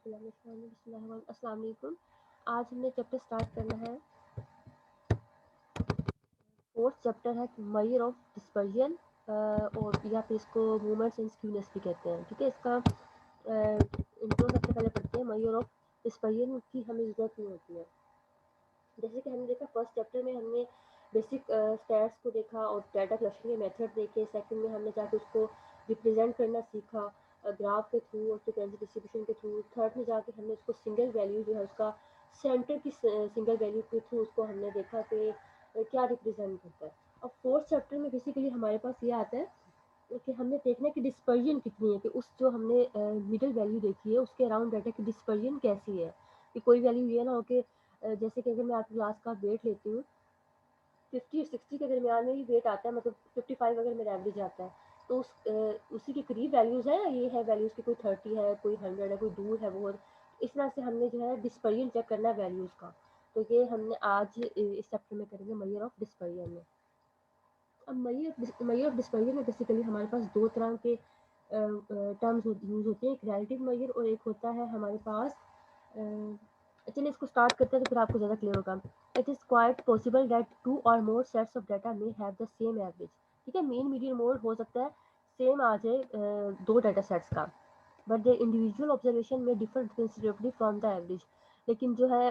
अस्सलाम वालेकुम। आज हमने चैप्टर स्टार्ट करना है। फोर्थ चैप्टर है मेजर ऑफ डिस्पर्जन, और या फिर इसको मूवमेंट्स एंड स्क्यूनेस भी कहते हैं। ठीक है, इसका इंट्रो सबसे पहले पढ़ते हैं। मेजर ऑफ डिस्पर्जन की हमें ज़रूरत नहीं होती है। जैसे कि हमने देखा फर्स्ट चैप्टर में हमने बेसिक स्टैट्स को देखा और डाटा कलेक्शन के मेथड देखे। सेकंड में हमने जाके उसको रिप्रेजेंट करना सीखा ग्राफ के थ्रू और फ्रीक्वेंसी डिस्ट्रीब्यूशन के थ्रू। थर्ड में जाके हमने उसको सिंगल वैल्यू जो है उसका सेंटर की सिंगल वैल्यू के थ्रू उसको हमने देखा कि क्या रिप्रेजेंट करता है। अब फोर्थ चैप्टर में बेसिकली हमारे पास ये आता है कि हमने देखना है कि डिस्पर्जन कितनी है, कि उस जो हमने मिडिल वैल्यू देखी है उसके अराउंड डाटा की डिस्पर्जन कैसी है। कि कोई वैल्यू ये ना हो कि जैसे कि अगर मैं आपकी क्लास का वेट लेती हूँ 50 और 60 के दरमियान में ही वेट आता है, मतलब 55 अगर मेरा एवरेज आता है तो उसी के करीब वैल्यूज़ है। ये है वैल्यूज़ की, कोई 30 है, कोई 100 है, कोई दूर है बहुत। इस तरह से हमने जो है डिस्पर्जन चेक करना है वैल्यूज़ का। तो ये हमने आज इस चैप्टर में करेंगे मेजर ऑफ डिस्पर्जन में। अब मेजर ऑफ डिस्पर्जन में बेसिकली हमारे पास दो तरह के टर्म्स यूज़ होते हैं, एक रिलेटिव मेजर और एक होता है हमारे पास चलिए इसको स्टार्ट करते हैं तो फिर आपको ज़्यादा क्लियर होगा। It is quite possible that two or more sets of data may have the same average. ठीक है, मीन मीडियन मोड हो सकता है सेम आ जाए दो डाटा सेट्स का, बट द इंडिविजुअल ऑब्जर्वेशन में differ considerably from the average. लेकिन जो है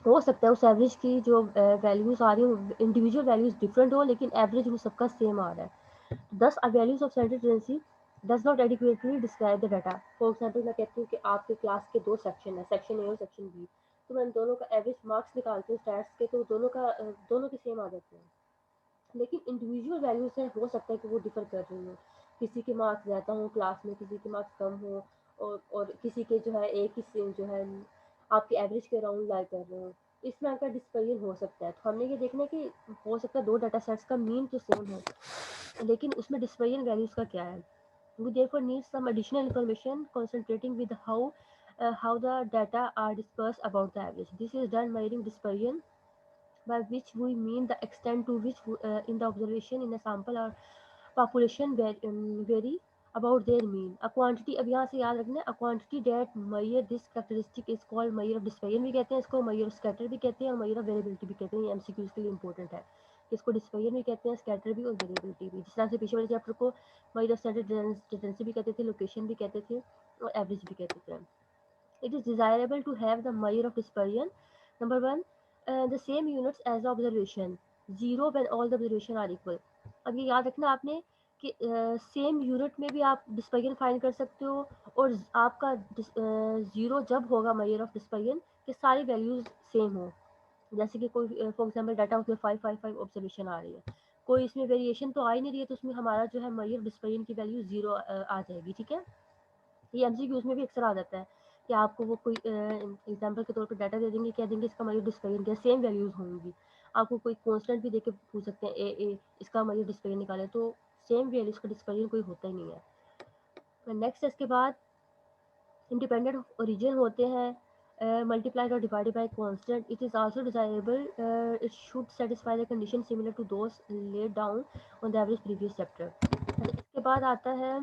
हो सकता है उस एवरेज की जो वैल्यूज़ आ रही हो, इंडिविजुअल वैल्यूज़ डिफरेंट हो, लेकिन एवरेज वो सबका सेम आ रहा है। दस values of central tendency does not adequately describe the data. For example मैं कहती हूँ कि आपके क्लास के दो सेक्शन है, सेक्शन ए और सेक्शन बी, तो मैं दोनों का एवरेज मार्क्स निकालती हूँ स्टैट्स के, तो दोनों के सेम आ जाते हैं। लेकिन इंडिविजुअल वैल्यूज है, हो सकता है कि वो डिफर कर रही हो, किसी के मार्क्स ज़्यादा हो क्लास में, किसी के मार्क्स कम हो, और किसी के जो है एक ही सेम जो है आपके एवरेज के अराउंड लाई कर रहे हो। इस तरह का डिस्पर्जन हो सकता है। तो हमने ये देखना है कि हो सकता है दो डाटा सेट्स का मीन तो सेम हो, लेकिन उसमें डिस्पर्जन वैल्यूज का क्या है। We therefore need some additional information concentrating with how the data are dispersed about the average. This is done measuring dispersion, by which we mean the extent to which in the observation in a sample or population vary about their mean. A quantity, अब यहाँ से याद रखना है, a quantity that measure this characteristic is called measure of dispersion भी कहते हैं, इसको measure of scatter भी कहते हैं, और measure of variability भी कहते हैं। ये MCQs के लिए important है, इसको dispersion भी कहते हैं, scatter भी और variability भी। जिस तरह से पीछे वाले चैप्टर को measure of standard tendency भी कहते थे, location भी कहते थे, और average भी कहते थे। It is desirable to have the measure of dispersion. Number one, the same units as the observation. Zero when all the observation are equal. अब ये याद रखना आपने कि सेम यूनिट में भी आप डिस्पर्जन फाइंड कर सकते हो, और आपका ज़ीरो जब होगा मेजर ऑफ डिस्पर्जन कि सारी वैल्यूज़ सेम हो। जैसे कि कोई फॉर एग्जांपल डाटा उसमें 555 ऑब्जर्वेशन आ रही है, कोई इसमें वेरिएशन तो आ ही नहीं रही है, तो उसमें हमारा जो है मेजर डिस्पर्जन की वैल्यू ज़ीरो आ जाएगी। ठीक है, ये एमसीक्यूज में भी अक्सर आ जाता है कि आपको वो कोई एग्जांपल के तौर पर डाटा दे देंगे, कह देंगे इसका मेजर डिस्पर्जन क्या, सेम वैल्यूज होंगी। आपको कोई कांस्टेंट भी देके पूछ सकते हैं ए इसका मेजर डिस्पर्जन निकाले, तो सेम वैल्यूज का डिस्पर्जन कोई होता ही नहीं है। नेक्स्ट इसके बाद इंडिपेंडेंट ओरिजिन होते हैं मल्टीप्लाइड और divided by constant. It is also desirable it should satisfy the condition similar to those laid down on the average previous chapter. इसके बाद आता है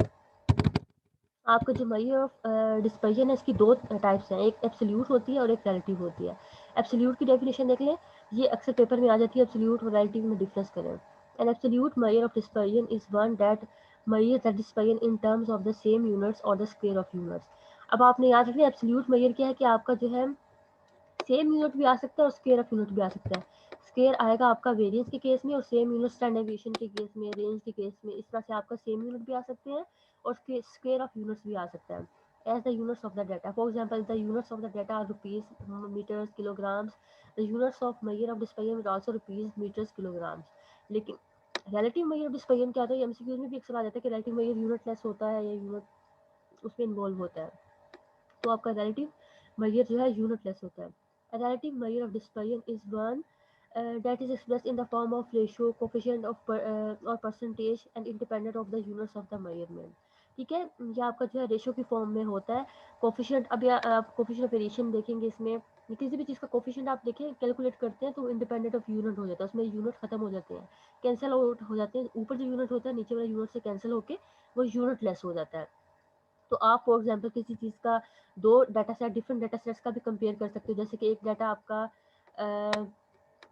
आपका जो मेजर ऑफ डिस्पर्जन है, इसकी दो टाइप्स हैं, एक एब्सोल्यूट होती है और एक रिलेटिव होती है। एब्सोल्यूट की डेफिनेशन देख लें, ये अक्सर पेपर में आ जाती है, एब्सोल्यूट और रिलेटिव में डिफरेंस करें। An absolute major of dispersion is one that measures the dispersion in terms of the same units or the square of units। अब आपने याद रखना एब्सोल्यूट मेजर क्या है कि आपका जो है सेम यूनिट भी आ सकता है और स्क्वायर ऑफ यूनिट भी आ सकता है। स्क्वायर आएगा आपका वेरिएंस के केस में, और सेम यूनिट स्टैंडर्ड डेविएशन के केस में, रेंज के केस में। इस तरह से आपका सेम यूनिट भी आ सकते हैं और स्क्वायर ऑफ यूनिट्स भी आ सकता है as the units of the data. For example the units of the data are rupees, metres, kilograms. The units of measure of dispersion will also rupees, metres, kilograms. लेकिन relative measure of dispersion क्या होता है, MCQs में भी अक्सर आ जाता है कि रिलेटिव मेजर यूनिट लेस होता है या यूनिट उसमें इन्वॉल्व होता है, तो आपका रिलेटिव मेजर जो है यूनिट लेस होता है। A relative measure of dispersion is one that is expressed in the form of ratio, coefficient of or percentage and independent of the units of the measurement। ठीक है, ये आपका जो है रेशो की फॉर्म में होता है। कोफिशिएंट, अब आप कोफिशिएंट ऑफ वेरिएशन देखेंगे, इसमें किसी भी चीज़ का कोफिशिएंट आप देखें कैलकुलेट करते हैं तो इंडिपेंडेंट ऑफ यूनिट हो जाता है, उसमें यूनिट खत्म हो जाते हैं, कैंसिल आउट हो जाते हैं। ऊपर जो यूनिट होता है नीचे वाला यूनिट से कैंसिल होके वो यूनिट लेस हो जाता है। तो आप फॉर एग्जांपल किसी चीज़ का दो data set, different data sets का भी कंपेयर कर सकते हो। जैसे कि एक डाटा आपका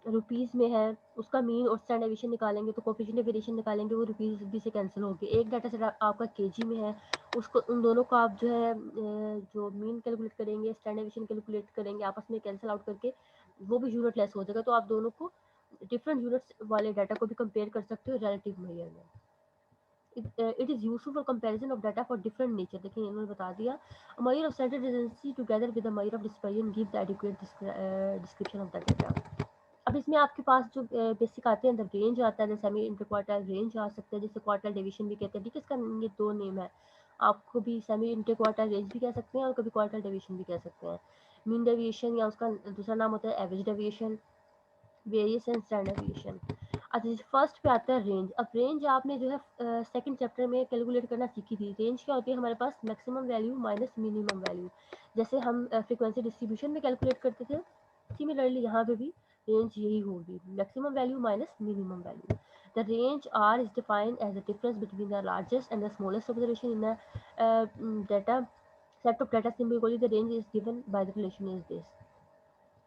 रुपीज़ में है, उसका मीन और स्टैंडर्ड डेविएशन निकालेंगे तो कोएफिशिएंट ऑफ वेरिएशन निकालेंगे, वो रुपीज़ भी से कैंसिल होगी। एक डाटा सेट आपका केजी में है, उसको उन दोनों को आप जो है जो मीन कैलकुलेट करेंगे, स्टैंडर्ड डेविएशन कैलकुलेट करेंगे, आपस में कैंसिल आउट करके वो भी यूनिट लेस हो जाएगा। तो आप दोनों को डिफरेंट यूनिट्स वाले डाटा को भी कंपेयर कर सकते हो रिलेटिव मेजर में। It is useful for comparison of data for different nature। देखिए इन्होंने बता दिया a measure of standard deviation together with a measure of dispersion give the adequate description of the data। अब इसमें आपके पास जो बेसिक आते हैं, रेंज आता है, सेमी इंटरक्वार्टाइल रेंज आ सकता है, जिसे क्वार्टाइल डेविएशन भी कहते हैं। ठीक है, इसका ये दो नेम है, आपको भी सेमी इंटरक्वार्टाइल रेंज भी कह सकते हैं और कभी क्वार्टाइल डेविएशन भी कह सकते हैं। मीन डेविएशन या उसका दूसरा नाम होता है average deviation, variation and standard deviation. अच्छा, फर्स्ट पे आता है रेंज। अब रेंज आपने जो है सेकंड चैप्टर में कैलकुलेट करना सीखी थी। रेंज क्या होती है हमारे पास, maximum value minus minimum value, जैसे हम फ्रीक्वेंसी डिस्ट्रीब्यूशन में कैलकुलेट करते थे, सिमिलरली यहाँ पे भी रेंज यही होगी, maximum value minus minimum value. The range R is defined as the difference between the largest and the smallest observation in a data set of data. Similarly, the range is given by the relation is this।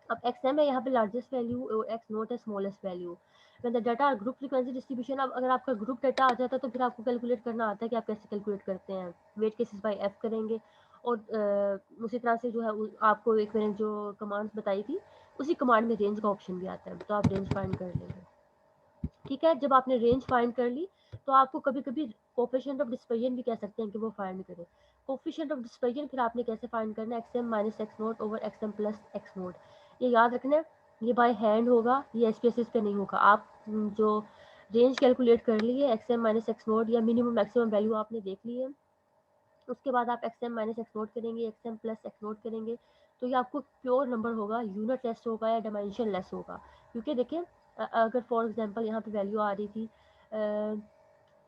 अब XM है यहाँ पे largest value और X note है smallest value. When the data group frequency distribution, अब अगर आपका group data आ जाता है तो फिर आपको कैलकुलेट करना आता है कि आप कैसे कैलकुलेट करते हैं। वेट केसेस बाय F करेंगे और उसी तरह से जो है आपको एक मैंने जो कमांड्स बताई थी उसी कमांड में रेंज का ऑप्शन भी आता है, तो आप रेंज फाइंड कर लेंगे। ठीक है, जब आपने रेंज फाइंड कर ली तो आपको कभी कभी कोफिशिएंट ऑफ डिस्पर्जन भी कह सकते हैं कि वो फाइंड करें। कोफिशिएंट ऑफ डिस्पर्जन फिर आपने कैसे फाइंड करना है, XM minus x note over XM plus x note. ये याद रखना है, ये बाय हैंड होगा, ये एसपीएसएस पे नहीं होगा। आप जो रेंज कैलकुलेट कर ली है, एक्सएम माइनस एक्स नोट या मिनिमम मैक्सिमम वैल्यू आपने देख ली है, उसके बाद आप एक्सएम माइनस एक्स नोट करेंगे, एक्सएम प्लस एक्स नोट करेंगे, तो ये आपको प्योर नंबर होगा, यूनिट लेस होगा या डायमेंशन लेस होगा। क्योंकि देखिए अगर फॉर एग्जांपल यहाँ पे वैल्यू आ रही थी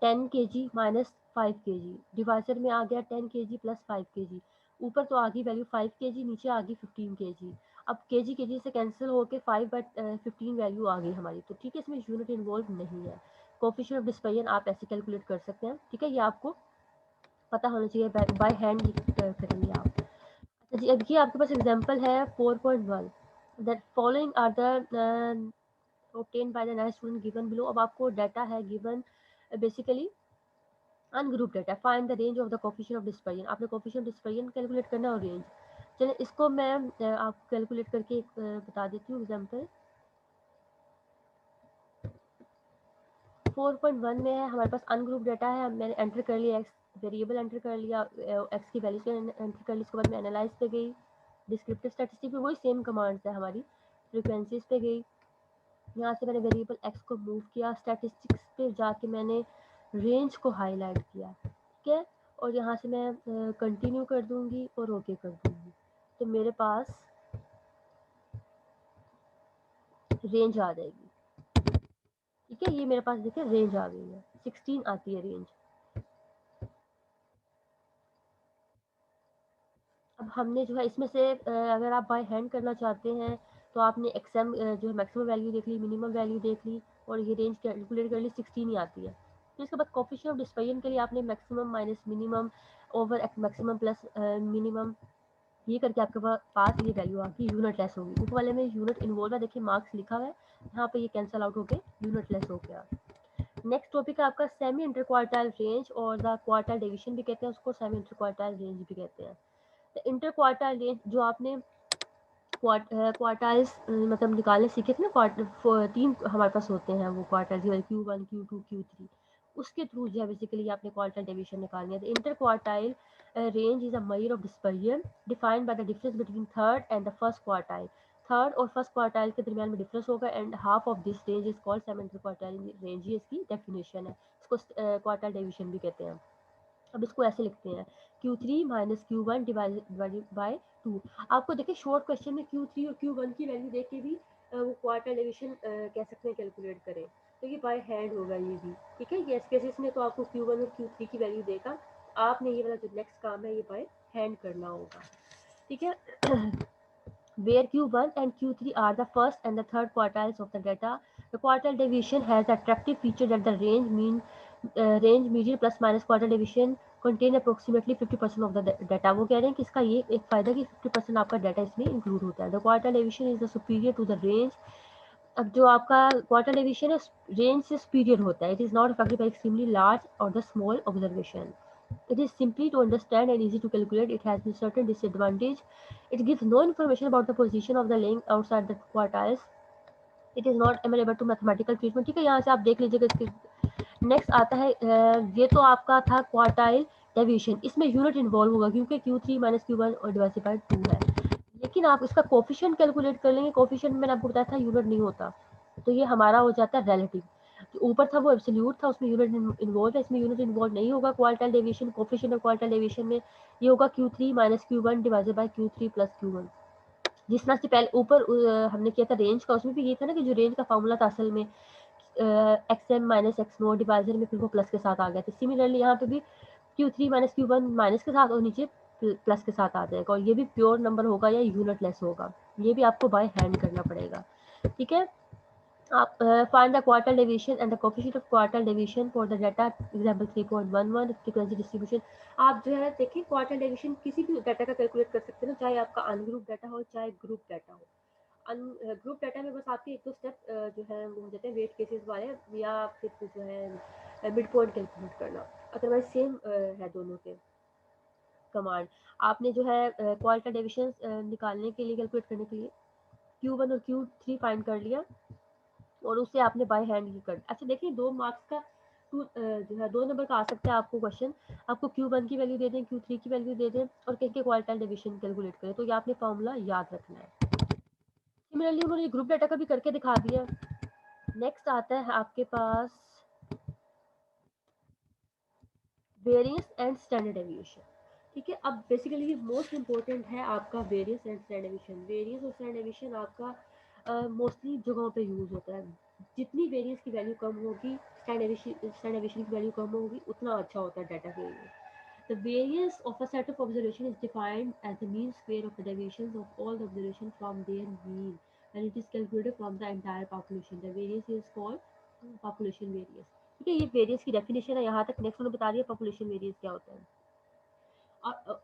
10 kg माइनस 5 kg, डिवाइसर में आ गया 10 kg प्लस 5 kg, ऊपर तो आ गई वैल्यू 5 kg, नीचे आ गई 15 kg। अब kg से कैंसिल होकर 5/15 वैल्यू आ गई हमारी, तो ठीक है, इसमें यूनिट इन्वॉल्व नहीं है। कोफिशिएंट ऑफ डिस्पर्जन आप ऐसे कैलकुलेट कर सकते हैं। ठीक है, ये आपको पता होना चाहिए, बाय हैंड करेंगे आप। अच्छा जी, अब ये आपके पास एग्जांपल है 4.1, that following are the obtained by the nice student given below। अब आपको डाटा है given basically ungroup data, find the range of the coefficient of dispersion. आपने कोफिशिएंट ऑफ डिस्पर्जन कैलकुलेट करना है और रेंज। चलिए इसको मैं आपको कैलकुलेट करके बता देती हूँ एग्जांपल। 4.1 में है हमारे पास अनग्रुप डाटा है, मैंने एंटर कर लिया एक्स वेरिएबल, एंटर कर लिया एक्स की वैल्यूज एंटर कर ली, उसके बाद मैं एनालाइज पे गई, डिस्क्रिप्टिव स्टैटिस्टिक पे वही सेम कमांड्स है हमारी, फ्रीक्वेंसीज पे गई, यहाँ से मैंने वेरिएबल एक्स को मूव किया, स्टैटिस्टिक्स पे जाके मैंने रेंज को हाईलाइट किया। ठीक है, और यहाँ से मैं कंटिन्यू कर दूंगी और ओके कर दूंगी, तो मेरे पास रेंज आ जाएगी। ठीक है, ये मेरे पास देखिए रेंज आ गई है, 16 आती है रेंज। अब हमने जो है इसमें से अगर आप बाय हैंड करना चाहते हैं तो आपने एक्सएम जो है मैक्सिमम वैल्यू देख ली, मिनिमम वैल्यू देख ली और ये रेंज कैलकुलेट कर ली, 16 ही आती है। फिर इसके बाद कोफिशिएंट ऑफ डिस्पर्जन के लिए आपने maximum minus minimum over maximum plus minimum, ये करके आपके पास ये वैल्यू आती है, यूनिट लेस होगी। ऊपर वाले में यूनिट इन्वॉल्व है, देखिए मार्क्स लिखा हुआ है, यहाँ पे ये कैंसिल आउट होके यूनिट लेस हो गया। नेक्स्ट टॉपिक है आपका सेमी इंटरक्वार्टाइल रेंज, और द क्वार्टाइल डिवीजन भी कहते हैं उसको, सेमी इंटरक्वार्टाइल रेंज भी कहते हैं। इंटर क्वार्टाइल रेंज जो आपने क्वार्टाइल्स मतलब निकालने सीखे थे ना, तीन हमारे पास होते हैं वो क्वार्टाइल, Q1 Q2 Q3, उसके थ्रू जो है बेसिकली आपने क्वार्टाइल डिवीजन निकालनी है। The inter quartile range is a measure of dispersion defined by the difference between third and the first quartile. Third और फर्स्ट क्वार्टाइल के दरमियान में डिफरेंस होगा, and half of this range is called semi inter quartile range, ये इसकी definition है, इसको quartile division भी कहते हैं। अब इसको ऐसे लिखते हैं Q3 minus Q1 divided by 2। आपको देखिए शॉर्ट क्वेश्चन में Q3 और Q1 की वैल्यू देख के भी वो क्वार्टर डिवीजन कह सकते हैं कैलकुलेट करें, तो ये बाय हैंड होगा ये भी। ठीक है, ये केसेस में तो आपको Q1 और Q3 की वैल्यू देगा, आपने ये वाला जो नेक्स्ट काम है ये बाय हैंड करना होगा। ठीक है, where Q1 and Q3 are the first and the third quartiles of the data, the quartile deviation has the attractive feature that the range median plus minus quartile deviation contain approximately 50% of the data। वो कह रहे हैं कि इसका ये एक फ़ायदा कि 50% आपका डाटा इसमें इंक्लूड होता है। The quartile deviation is the superior to the range. अब जो आपका क्वार्टाइल डेविएशन है रेंज से सुपीरियर होता है। It is not affected by extremely large or the small observation. It is simply to understand and easy to calculate. It has a certain disadvantage. It gives no information about the position of the link outside the quartiles. It is not amenable to mathematical treatment। ठीक है, यहाँ से आप देख लीजिएगा। इसके next आता है ये तो आपका था क्वार्टाइल डेविएशन। इसमें यूनिट इन्वॉल्व होगा क्योंकि Q3 माइनस Q1 और डिवाइडेड बाय 2 है। लेकिन आप इसका कोफिशिएंट कैलकुलेट कर लेंगे। कोफिशिएंट मैंने आपको बताया था यूनिट नहीं होता, तो ये हमारा हो जाता है रिलेटिव। जो ऊपर था वो एब्सोल्यूट था, उसमें यूनिट इन्वॉल्व है, इसमें यूनिट इन्वॉल्व नहीं होगा। Quartile deviation coefficient of quartile deviation में ये होगा Q3 minus Q1 divided by Q3 plus Q1। जिस तरह से पहले ऊपर हमने किया था रेंज का, उसमें भी ये था ना कि जो रेंज का फॉर्मूला था असल में XM minus x note divisor में, फिर वो प्लस के साथ आ गया था। सिमिलरली यहाँ पे भी Q3 माइनस Q1 माइनस के साथ और नीचे प्लस के साथ आ जाएगा, और ये भी प्योर नंबर होगा या यूनिट लेस होगा। ये भी आपको बाय हैंड करना पड़ेगा। ठीक है, आप find the quartile deviation and the coefficient of quartile deviation for the data example 3.11 frequency distribution। आप जो है देखिए क्वार्टाइल डेविएशन किसी भी डाटा का कैलकुलेट कर सकते हैं, चाहे आपका अनग्रुप डाटा हो चाहे ग्रुप डाटा हो। ग्रुप डाटा में बस आपके एक दो स्टेप जो है वो हो जाते हैं वेट केसेस वाले, या फिर जो है मिड पॉइंट कैलकुलेट करना। अदरवाइज सेम है दोनों के कमांड। आपने जो है क्वार्टाइल डेविएशन निकालने के लिए कैलकुलेट करने के लिए Q1 और Q3 फाइंड कर लिया और उसे आपने बाय हैंड ही कर। अच्छा देखिए 2 मार्क्स का जो है 2 नंबर का आ सकता है आपको क्वेश्चन। आपको Q1 की वैल्यू दे दें, Q3 की वैल्यू दे दें और कहीं के क्वार्टाइल डेविएशन कैलकुलेट करें, तो ये आपने फॉर्मूला याद रखना है। सिमिलरली उन्होंने ग्रुप डाटा का भी करके दिखा दिया। नेक्स्ट आता है आपके पास वेरिएंस एंड स्टैंडर्ड डेविएशन। ठीक है, अब बेसिकली मोस्ट इंपॉर्टेंट है आपका variance and standard deviation. Variance और स्टैंडर्ड डेविएशन आपका मोस्टली जगहों पे यूज होता है। जितनी वेरिएंस की वैल्यू कम होगी, स्टैंडर्ड डेविएशन की वैल्यू कम होगी, उतना अच्छा होता है डाटा के लिए। The variance of a set of observation is defined as the mean square of the deviations of all the observation from their mean and it is calculated from the entire population. The variance is called population variance। ठीक है, ये variance की definition है। यहाँ तक next उन्होंने बता दिया पॉपुलेशन वेरिएंस क्या होता है।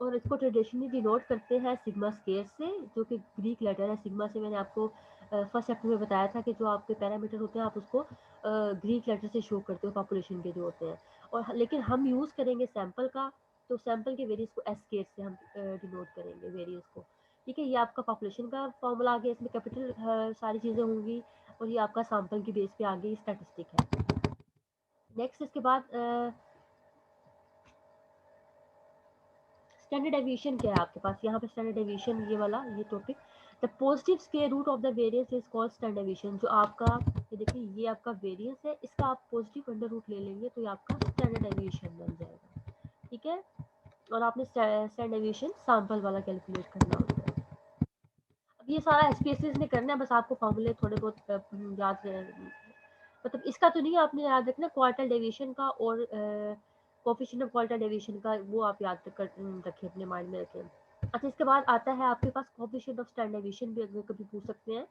और इसको ट्रेडिशनली डिनोट करते हैं सिग्मा स्केयर से, जो कि ग्रीक लेटर है सिग्मा से। मैंने आपको फर्स्ट चैप्टर में बताया था कि जो आपके पैरामीटर होते हैं आप उसको ग्रीक लेटर से शो करते हो पॉपुलेशन के जो होते हैं। और लेकिन हम यूज़ करेंगे सैंपल का, तो सैंपल के वेरिएंस को एस स्केयर से हम डिनोट करेंगे वेरिएंस को। ठीक है, ये आपका पॉपुलेशन का फॉर्मूला आ गया, इसमें कैपिटल सारी चीज़ें होंगी, और ये आपका सैंपल की बेस पे आ गई स्टैटिस्टिक है। नेक्स्ट इसके बाद स्टैंडर्ड डेविएशन क्या है आपके पास यहाँ पे। स्टैंडर्ड डेविएशन ये वाला ये topic, the positive square root of the variance is called standard deviation. जो आपका ये देखिए ये आपका वेरिएंस है, इसका आप पॉजिटिव अंडर रूट ले लेंगे तो ये आपका स्टैंडर्ड डेविएशन बन जाएगा। ठीक है, और आपने स्टैंडर्ड डेविएशन सैंपल वाला कैलकुलेट करना होता है। अब ये सारा एसपीएसएस ने करना है, बस आपको फॉर्मूले थोड़े बहुत याद मतलब इसका तो नहीं आपने याद रखना, क्वार्टाइल डेविएशन का और कोफिशिएंट ऑफ क्वार्टाइल डेविएशन का, वो आप याद रखें अपने माइंड में रखें। अच्छा इसके बाद आता है आपके पास कोफिशिएंट ऑफ स्टैंडर्ड डेविएशन भी अगर कभी पूछ सकते हैं,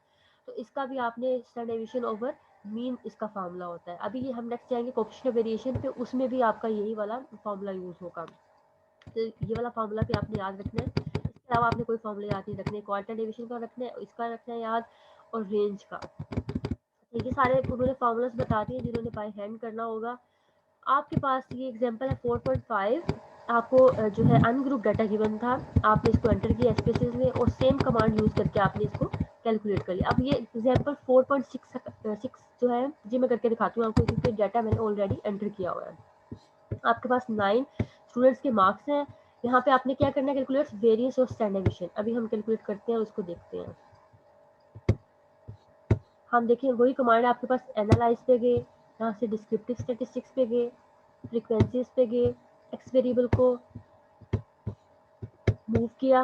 तो इसका भी आपने स्टैंडर्ड डेविएशन ओवर मीन इसका फार्मूला होता है। अभी ये हम नेक्स्ट जाएंगे कोफिशिएंट ऑफ वेरिएशन पे, उसमें भी आपका यही वाला फार्मूला यूज होगा। तो ये वाला फार्मूला भी आपने याद रखना है। इसके अलावा आपने कोई फार्मूला याद नहीं रखने, क्वार्टाइल डेविएशन का रखना है, इसका रखना है याद, और रेंज का। ये सारे उन्होंने फार्मूलाज बता दिए जिन्होंने बाय हैंड करना होगा। आपके पास ये एग्जांपल है 4.5। आपको जो है अनग्रुप डाटा गिवन था, आपने इसको एंटर किया एसपीएसएस में और सेम कमांड यूज करके आपने इसको कैलकुलेट कर लिया। अब ये एग्जांपल 4.6 जो है जी मैं करके दिखाती हूँ आपको, क्योंकि डाटा मैंने ऑलरेडी एंटर किया हुआ है। आपके पास 9 स्टूडेंट्स के मार्क्स हैं। यहाँ पे आपने क्या करना है कैलकुलेट वेरिएंस और स्टैंडर्ड डेविएशन। अभी हम कैलकुलेट करते हैं, उसको देखते हैं। हम देखिए वही कमांड है आपके पास, एनालाइज पे गए, यहाँ से डिस्क्रिप्टिव स्टैटिस्टिक्स पे गए, फ्रीक्वेंसीज पे गए, एक्स वेरिएबल को मूव किया।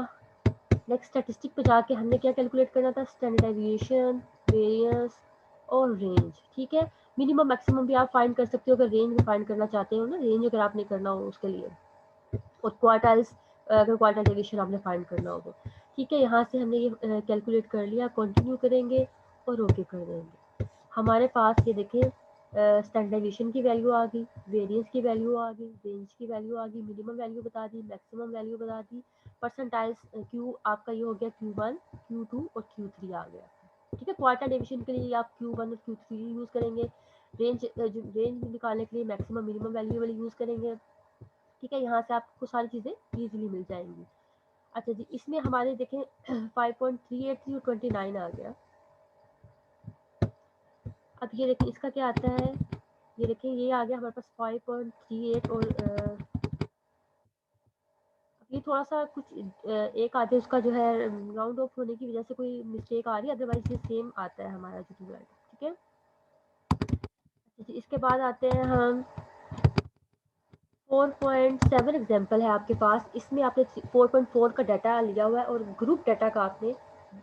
नेक्स्ट स्टैटिस्टिक पे जाके हमने क्या कैलकुलेट करना था, स्टैंडर्ड डेविएशन, वेरिएंस और रेंज। ठीक है, मिनिमम मैक्सिमम भी आप फाइंड कर सकते हो अगर रेंज में फाइंड करना चाहते हो ना, रेंज अगर आपने करना हो उसके लिए, और क्वार्टाइल्स अगर क्वार्टाइल डेविएशन आपने फाइंड करना हो तो। ठीक है, यहाँ से हमने ये कैलकुलेट कर लिया, कंटिन्यू करेंगे और ओके कर देंगे। हमारे पास ये देखें स्टैंडर्डाइजेशन की वैल्यू आ गई, वेरिएंस की वैल्यू आ गई, रेंज की वैल्यू आ गई, मिनिमम वैल्यू बता दी, मैक्सिमम वैल्यू बता दी, परसेंटाइल्स क्यू आपका ये हो गया Q1, Q2 और Q3 आ गया। ठीक है, क्वार्टर डिवीजन के लिए आप Q1 और Q3 यूज़ करेंगे, रेंज निकालने के लिए मैक्सिमम मिनिमम वैल्यू वाली यूज़ करेंगे। ठीक है, यहाँ से आपको सारी चीज़ें ईजिली मिल जाएंगी। अच्छा जी, इसमें हमारे देखें 5.383 और 29 आ गया। अब ये देखिए इसका क्या आता है, ये देखिए ये आ गया हमारे पास 5.38 और ये थोड़ा सा कुछ एक आधे उसका जो है राउंड ऑफ होने की वजह से कोई मिस्टेक आ रही है, अदरवाइज ये सेम आता है हमारा जो रिजल्ट। ठीक है, अच्छा, इसके बाद आते हैं हम 4.7 एग्जाम्पल है आपके पास। इसमें आपने 4.4 का डाटा लिया हुआ है और ग्रुप डाटा का आपने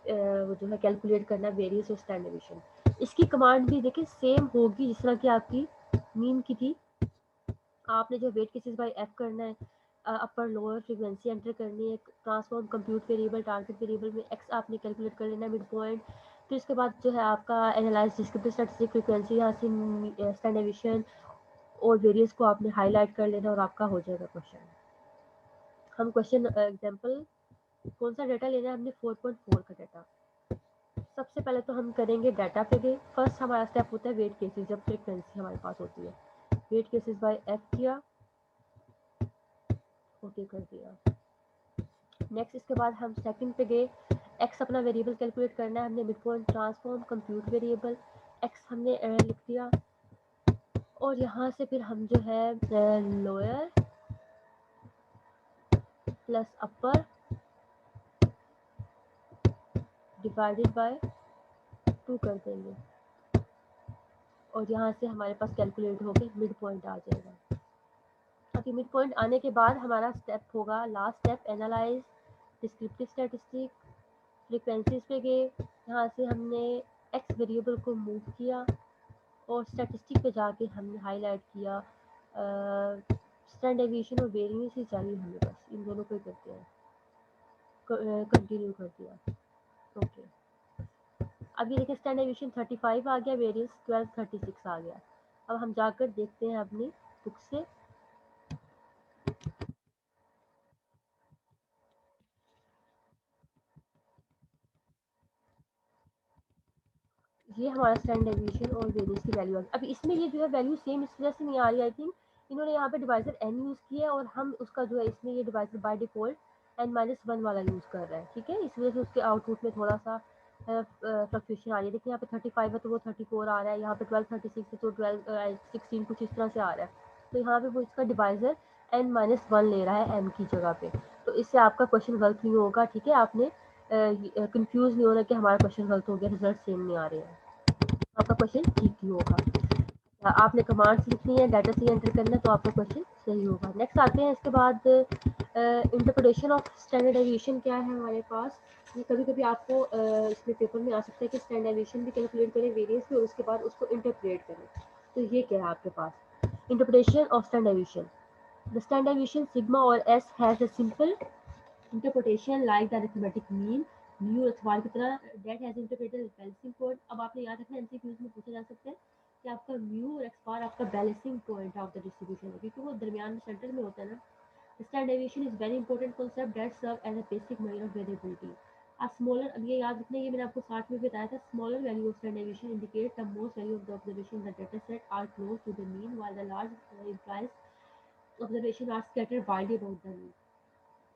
जो है कैलकुलेट करना है वेरिएंस और स्टैंडर्ड डेविएशन। इसकी कमांड भी देखिए सेम होगी जिस तरह की आपकी मीन की थी। आपने जो वेट केसेस बाय एफ करना है, अपर लोअर फ्रीक्वेंसी एंटर करनी है, transform compute variable target variable में एक्स आपने कैलकुलेट कर लेना है मिड पॉइंट। फिर इसके बाद जो है आपका एनालाइज डिस्क्रिप्टिव स्टैटिस्टिक फ्रीक्वेंसी, यहाँ से स्टैंडर्ड डेविएशन और वेरिएंस को आपने हाईलाइट कर लेना और आपका हो जाएगा क्वेश्चन। हम क्वेश्चन एग्जांपल कौन सा डाटा लेना है, हमने 4.4 का डाटा। सबसे पहले तो हम करेंगे डाटा पे गए। फर्स्ट हमारा स्टेप होता है वेट केसेस, जब फ्रीक्वेंसी हमारे पास होती है, वेट केसेस बाय एफ किया, ओके कर दिया। नेक्स्ट इसके बाद हम सेकंड पे गए, एक्स अपना वेरिएबल कैलकुलेट करना है, हमने mid point transform compute variable x हमने लिख दिया। और यहाँ से फिर हम जो है lower plus upper divided by 2 कर देंगे और यहाँ से हमारे पास कैलकुलेट होकर मिड पॉइंट आ जाएगा। अभी मिड पॉइंट आने के बाद हमारा स्टेप होगा last step, analyse descriptive statistic. Frequencies पे गए, यहाँ से हमने एक्स वेरिएबल को मूव किया और स्टैटिस्टिक पे जाके हमने हाईलाइट किया स्टैंडर्ड डेविएशन और वेरिएंस ही चाहिए हमें, बस इन दोनों को ही करते हैं, कंटिन्यू कर दिया। ओके, अभी देखिए स्टैंडर्ड डेविएशन 35 आ गया, वेरिएंस 1236 आ गया। अब हम जाकर देखते हैं अपनी बुक से। ये हमारा स्टैंडर्ड डेविएशन और वेरिएंस की वैल्यू आ गई। अब इसमें ये जो है वैल्यू सेम इस वजह से नहीं आ रही, आई थिंक इन्होंने यहाँ पे डिवाइजर n यूज़ किया है और हम उसका जो है इसमें ये डिवाइजर बाय डिफॉल्ट n-1 वाला यूज़ कर रहा है। ठीक है, इस वजह से उसके आउटपुट में थोड़ा सा फ्लक्चुएशन आ रही है। देखिए यहाँ पे 35 है तो वो 34 आ रहा है, यहाँ पे 1236 है तो 16 कुछ इस तरह से आ रहा है। तो यहाँ पे वो इसका डिवाइजर n-1 ले रहा है m की जगह पे, तो इससे आपका क्वेश्चन गलत नहीं होगा। ठीक है, आपने कंफ्यूज नहीं होना कि हमारा क्वेश्चन गलत हो गया, रिजल्ट सेम नहीं आ रहे हैं, आपका क्वेश्चन ठीक ही होगा। आपने कमांड्स लिखनी है, डाटा से एंटर करना है तो आपका क्वेश्चन सही होगा। नेक्स्ट आते हैं इसके बाद इंटरप्रिटेशन ऑफ स्टैंडर्ड डेविएशन क्या है हमारे पास। ये कभी कभी आपको इसमें पेपर में आ सकता है कि स्टैंडर्ड डेविएशन भी कैलकुलेट करें वेरिएंस भी, और उसके बाद उसको इंटरप्रेट करें। तो ये क्या है आपके पास, interpretation of standard deviation. The standard deviation sigma or S has a simple interpretation like the arithmetic mean mu X bar की तरह that has interpreted balancing point. अब आपने याद रखना एमसीक्यूज में पूछा जा सकता है कि आपका म्यू और एक्स बार आपका balancing point of the distribution है, क्योंकि वो दरमियान में सेंटर में होता है ना। Standard deviation is very important concept that serve as a basic measure of variability. A smaller, अब ये याद रखना, ये मैंने आपको 60 में बताया था, smaller value of standard deviation indicate the most value of the observation in the data set are close to the mean while the large implies observation are scattered widely about the mean.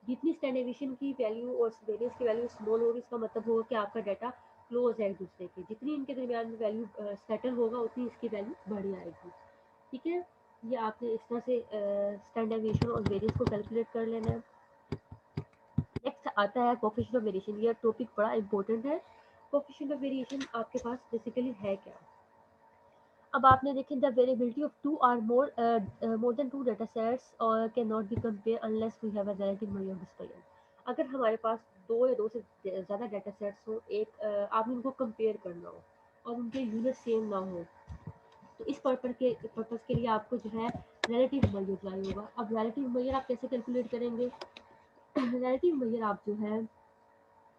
जितनी standardization की value और variance की value small होगी, इसका मतलब होगा कि आपका डाटा क्लोज है एक दूसरे के। जितनी इनके दरमियान में वैल्यू सेटल होगा उतनी इसकी वैल्यू बढ़ी आएगी। ठीक है, ये आपने इस तरह से स्टैंडर्डाइजेशन और वेरिएंस को कैलकुलेट कर लेना है। नेक्स्ट आता है कोफिशिएंट ऑफ वेरिएशन। ये टॉपिक बड़ा इंपॉर्टेंट है। कोफिशिएंट ऑफ वेरिएशन आपके पास बेसिकली है क्या। अब आपने देखें the variability of two or more than two data sets or can not be compare unless we have a relative measure of dispersion. अगर हमारे पास दो या दो से ज़्यादा डाटा सेट्स हो, एक आपने उनको कंपेयर करना हो और उनके यूनिट सेम ना हो, तो इस पर्पज़ के लिए आपको जो है रिलेटिव मेजर चाहिए होगा। अब रिलेटिव मेजर आप कैसे कैलकुलेट करेंगे। रिलेटिव मेजर आप जो है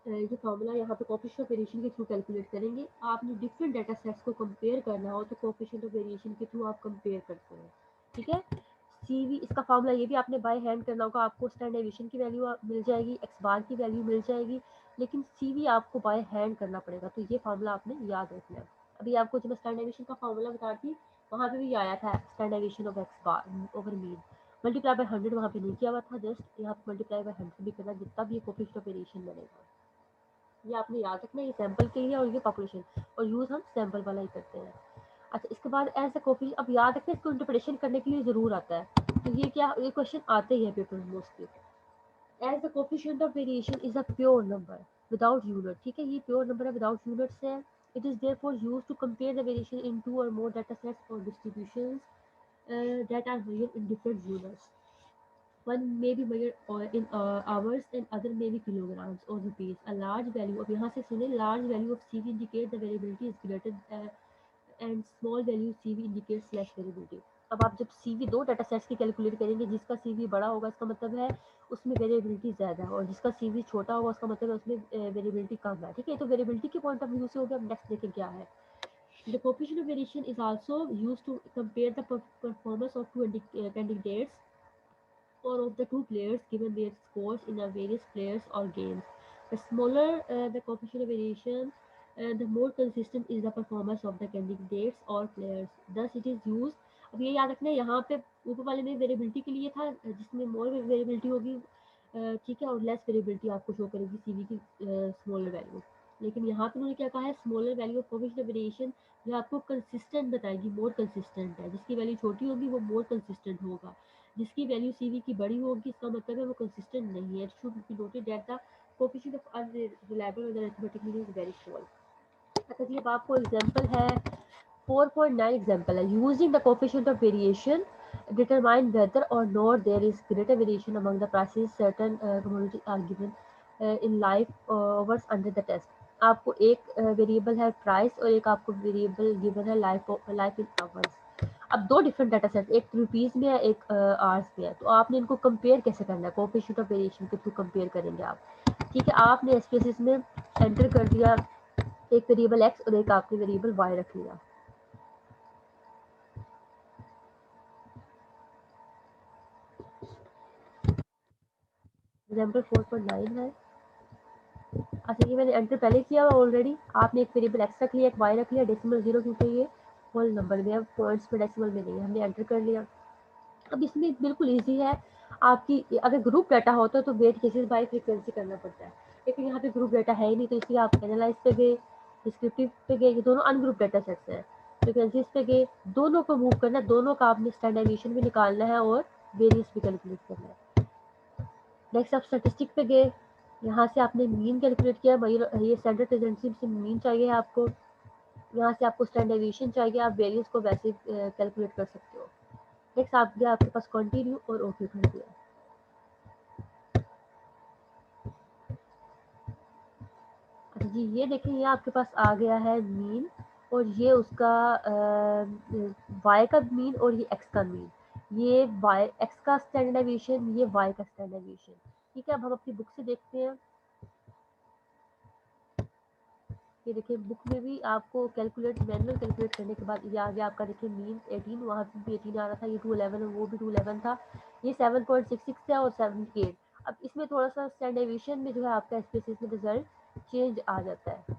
ये फॉर्मूला यहाँ पे कोएफिशिएंट ऑफ वेरिएशन के थ्रू कैलकुलेट करेंगे। आपने डिफरेंट डाटा सेट्स को कंपेयर करना हो तो कोएफिशिएंट ऑफ वेरिएशन के थ्रू आप कंपेयर करते हैं, ठीक है। CV इसका फॉर्मूला ये भी आपने बाय हैंड करना होगा, आपको स्टैंडर्ड डेविएशन की वैल्यू मिल जाएगी, एक्स बार की वैल्यू मिल जाएगी, लेकिन CV आपको बाय हैंड करना पड़ेगा, तो ये फॉर्मूला आपने याद रखना है। अभी आपको जब मैं स्टैंडर्ड डेविएशन का फॉर्मूला बता थी, वहाँ पे भी आया था standard deviation of x bar over mean, multiply by 100 वहाँ पे नहीं किया हुआ था, जस्ट यहाँ पे मल्टीप्लाई बाय 100 भी करना, जितना भी ये कोएफिशिएंट ऑफ वेरिएशन बनेगा ये आपने याद रखना है। ये सैंपल के लिए और ये पॉपुलेशन, और यूज़ हम सैंपल वाला ही करते हैं। अच्छा, इसके बाद एज अ कोएफिशिएंट, अब याद रखना इसको इंटरप्रिटेशन करने के लिए ज़रूर आता है, तो ये क्या, ये क्वेश्चन आते ही है पेपर में mostly. As the coefficient of variation is a pure number without unit, ठीक है, ये प्योर नंबर है विदाउट यूनिट्स है। It is therefore used to compare the variation in two or more data sets or distributions that are measured in different units. One may be measured in hours and other may be kilograms or rupees. A large value, अब यहाँ से सुने, large value of CV indicate the variability is greater and small value CV indicates less variability. अब आप जब CV दो data sets की calculate करेंगे, जिसका CV बड़ा होगा इसका मतलब है उसमें वेरिएबिलिटी ज़्यादा है, और जिसका CV छोटा होगा उसका मतलब है उसमें वेरिएबिलिटी कम है, ठीक है। तो वेरिएबिलिटी के पॉइंट ऑफ व्यू से हो गया। अब नेक्स्ट देखें क्या है। The coefficient of variation is also used to compare the performance of two candidates or of the two players given their scores in a various players or games. The smaller the coefficient of variation, the more consistent is the performance of the candidates or players. Thus it is used. अब ये याद रखना है, यहाँ पे ऊपर वाले में वेरिएबिलिटी के लिए था, जिसमें मोर वेरिएबिलिटी होगी, ठीक है, और लेस वेरिएबिलिटी आपको शो करेगी सीवी की स्मॉलर वैल्यू। लेकिन यहाँ पे उन्होंने क्या कहा है, smaller value of coefficient of variation जो आपको कंसिस्टेंट बताएगी, मोर कंसिस्टेंट है, जिसकी वैल्यू छोटी होगी वो मोर कंसिस्टेंट होगा, जिसकी वैल्यू CV की बड़ी होगी इसका मतलब है वो कंसिस्टेंट नहीं है। Should be noted that the coefficient of unreliable method arithmetically is very small. अच्छा जी, अब आपको एग्जांपल है 4.9 एग्जांपल है। Using the coefficient of variation determine whether or not there is greater variation among the prices certain commodities are given in live hours under the test. आपको एक variable है price और एक आपको वेरिएबल गिवन है life in hours. अब दो different data set, एक रुपीज़ में है एक आवर्स में है, तो आपने इनको कंपेयर कैसे करना है, कोएफिशिएंट ऑफ वेरिएशन के थ्रू कंपेयर करेंगे आप, ठीक है। आपने एसपीएसएस में एंटर कर दिया एक वेरिएबल एक्स और एक आपने वेरिएबल वाई रख लिया। एग्जाम्पल 4.9 है। अच्छा, ये मैंने एंटर पहले किया हुआ ऑलरेडी। आपने एक वेरिएबल एक्स रख लिया, एक वाई रख लिया, डेसिमल जीरो क्योंकि ये होल नंबर में है, पॉइंट्स में डेसिमल में नहीं है, हमने एंटर कर लिया। अब इसमें बिल्कुल ईजी है। आपकी अगर ग्रुप डाटा होता है तो वेट केसेस बाय फ्रीक्वेंसी करना पड़ता है, लेकिन यहाँ पे ग्रुप डाटा है ही नहीं, तो इसलिए आप एनालाइज पे गए, डिस्क्रिप्टिव पे गए, ये दोनों अनग्रुप डाटा सेट्स हैं, फ्रीक्वेंसीज पे गए, दोनों को मूव करना है, दोनों का आपने स्टैंडर्डाइजेशन भी निकालना है और वेरियंस भी कैलकुलेट करना है। नेक्स्ट आप स्टैटिस्टिक पे गए, यहाँ से आपने मीन कैलकुलेट किया, ये स्टैंडर्ड टेंडेंसी से मीन चाहिए आपको, यहाँ से आपको स्टैंडर्डाइजेशन चाहिए, आप वेरियंस को वैसे कैलकुलेट कर सकते हो। नेक्स्ट आप गया, आपके पास कंटिन्यू और ओके कर दिया। अच्छा जी, ये देखिए ये आपके पास आ गया है मीन, और ये उसका वाई का मीन और ये एक्स का मीन, ये वाई एक्स का स्टैंडर्डाइजेशन, ये वाई का स्टैंडर्डाइजेशन, ठीक है। अब हम अपनी बुक से देखते हैं। ये देखिए बुक में भी आपको कैलकुलेट, मैनुअल कैलकुलेट करने के बाद ये आ गया आपका, देखिए मीन 18, वहाँ पे भी 18 आ रहा था, ये 211 और वो भी 211 था, ये 7.66 है और 78। अब इसमें थोड़ा सा स्टैंडर्डाइजेशन में जो है आपका एसपीएसएस में रिजल्ट चेंज आ जाता है,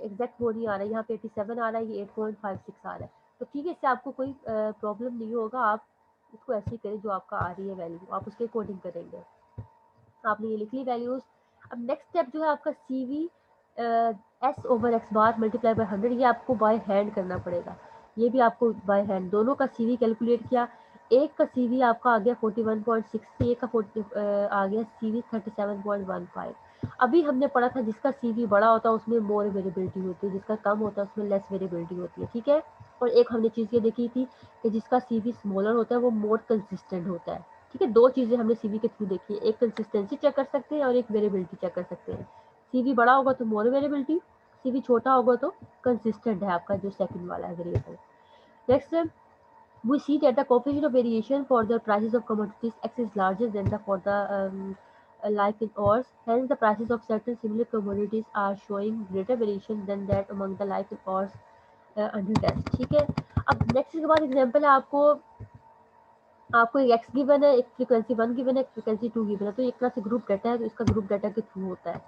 एग्जैक्ट वो नहीं आ रहा है, यहाँ पे 87 आ रहा है, ये 8.56 आ रहा है, तो ठीक है, इससे आपको कोई प्रॉब्लम नहीं होगा, आप इसको ऐसे ही करें, जो आपका आ रही है वैल्यू आप उसके अकॉर्डिंग करेंगे। आपने ये लिख ली वैल्यूज। अब नेक्स्ट स्टेप जो है आपका CV S over x bar multiply by 100, ये आपको बाय हैंड करना पड़ेगा, ये भी आपको बाय हैंड, दोनों का CV कैलकुलेट किया, एक का CV आपका आ गया 41.60, एक का आ गया CV 37.15। अभी हमने पढ़ा था जिसका CV बड़ा होता है उसमें मोर वेरिएबिलिटी होती है, जिसका कम होता है उसमें लेस वेरिएबिलिटी होती है, ठीक है। और एक हमने चीज़ ये देखी थी कि जिसका CV स्मॉलर होता है वो मोर कंसिस्टेंट होता है, ठीक है। दो चीज़ें हमने CV के थ्रू देखी है, एक कंसिस्टेंसी चेक कर सकते हैं और एक वेरिएबिलिटी चेक कर सकते हैं। CV बड़ा होगा तो मोर वेरिएबिलिटी, CV छोटा होगा तो कंसिस्टेंट है आपका जो सेकंड वाला है variable. Next we see that the coefficient of variation for the prices of commodities X is larger than the for the like in ores. Hence, the prices of certain similar commodities are showing greater variation than that among the like in ores under test. ठीक है, अब next के बाद example है आपको एक x given है, एक फ्रीक्वेंसी 1 गिवन है, एक फ्रीक्वेंसी 2 गिवन है, तो एक तरह से ग्रुप डाटा है, तो इसका ग्रुप डाटा के थ्रू होता है।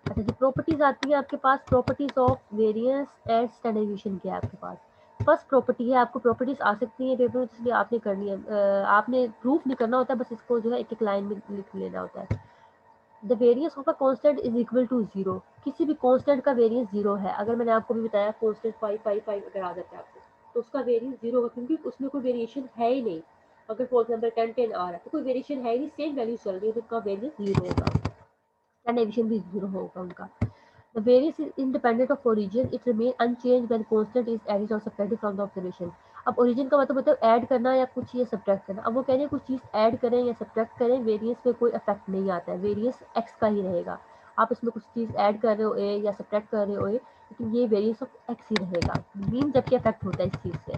अच्छा जी, प्रॉपर्टीज आती है आपके पास, properties of variance and standardization की है आपके पास। फर्स्ट प्रॉपर्टी है, आपको प्रॉपर्टीज आ सकती है पेपर में, इसलिए आपने करनी है, आपने प्रूफ नहीं करना होता, बस इसको जो है एक एक लाइन में लिख लेना होता है। The variance of a constant is equal to zero, किसी भी कांस्टेंट का वेरियंस जीरो है। अगर मैंने आपको भी बताया कांस्टेंट 5 अगर आ जाता है आपको, तो उसका वेरियंस जीरो होगा, क्योंकि उसमें कोई वेरिएशन है ही नहीं। अगर फॉर एग्जाम्पल 10 आ रहा है तो कोई वेरिएशन है ही नहीं, सेम वैल्यू चल रही है, तो उसका वेरियंस जीरो होगा, स्टैंडर्डाइजेशन भी जीरो होगा उनका। The variance is independent of origin. It remains unchanged when constant is added or subtracted from the observation. अब origin का मतलब ऐड करना या कुछ ये सब्ट्रैक्ट करना। अब वो कह रहे हैं कुछ चीज़ ऐड करें या सब्ट्रैक्ट करें, वेरियंस में कोई इफेक्ट नहीं आता है, वेरियंस एक्स का ही रहेगा। आप इसमें कुछ चीज़ ऐड कर रहे हो ए या सब्ट्रैक्ट कर रहे हो ए, लेकिन ये वेरियंस ऑफ एक्स ही रहेगा, मीन जबकि इफेक्ट होता है इस चीज़ से।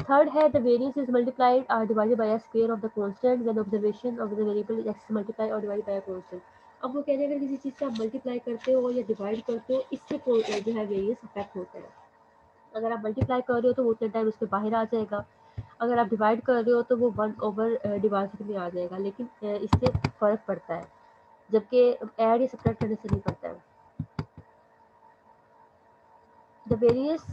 थर्ड है द वेरियंस इज मल्टीप्लाइड और divided bye square of the constant when observation of the variable x multiply और डिवाइड बाय कांस्टेंट। अब वो कह रहे हैं अगर किसी चीज़ से आप मल्टीप्लाई करते हो या डिवाइड करते हो, इससे जो है वेरियंस अफेक्ट होता है। अगर आप मल्टीप्लाई कर रहे हो तो वो उतने टाइम उसके बाहर आ जाएगा, अगर आप डिवाइड कर रहे हो तो वो 1/डिवाइड में आ जाएगा, लेकिन इससे फ़र्क पड़ता है, जबकि ऐड या सब्ट्रैक्ट करने से नहीं पड़ता है। The variance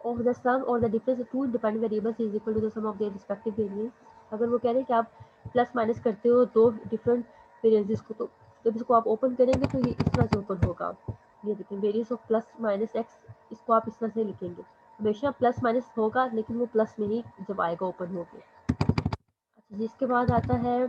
of the sum or the difference of two independent variables is equal to the sum of their respective variance। अगर वो कह रहे हैं कि आप प्लस माइनस करते हो दो डिफरेंट वेरिएंसेस को, तो जब इसको आप ओपन करेंगे तो ये इस तरह से ओपन होगा। ये देखिए variance of plus minus x, इसको आप इस तरह से लिखेंगे, हमेशा प्लस माइनस होगा, लेकिन वो प्लस में ही जब आएगा ओपन होके। अच्छा, जिसके बाद आता है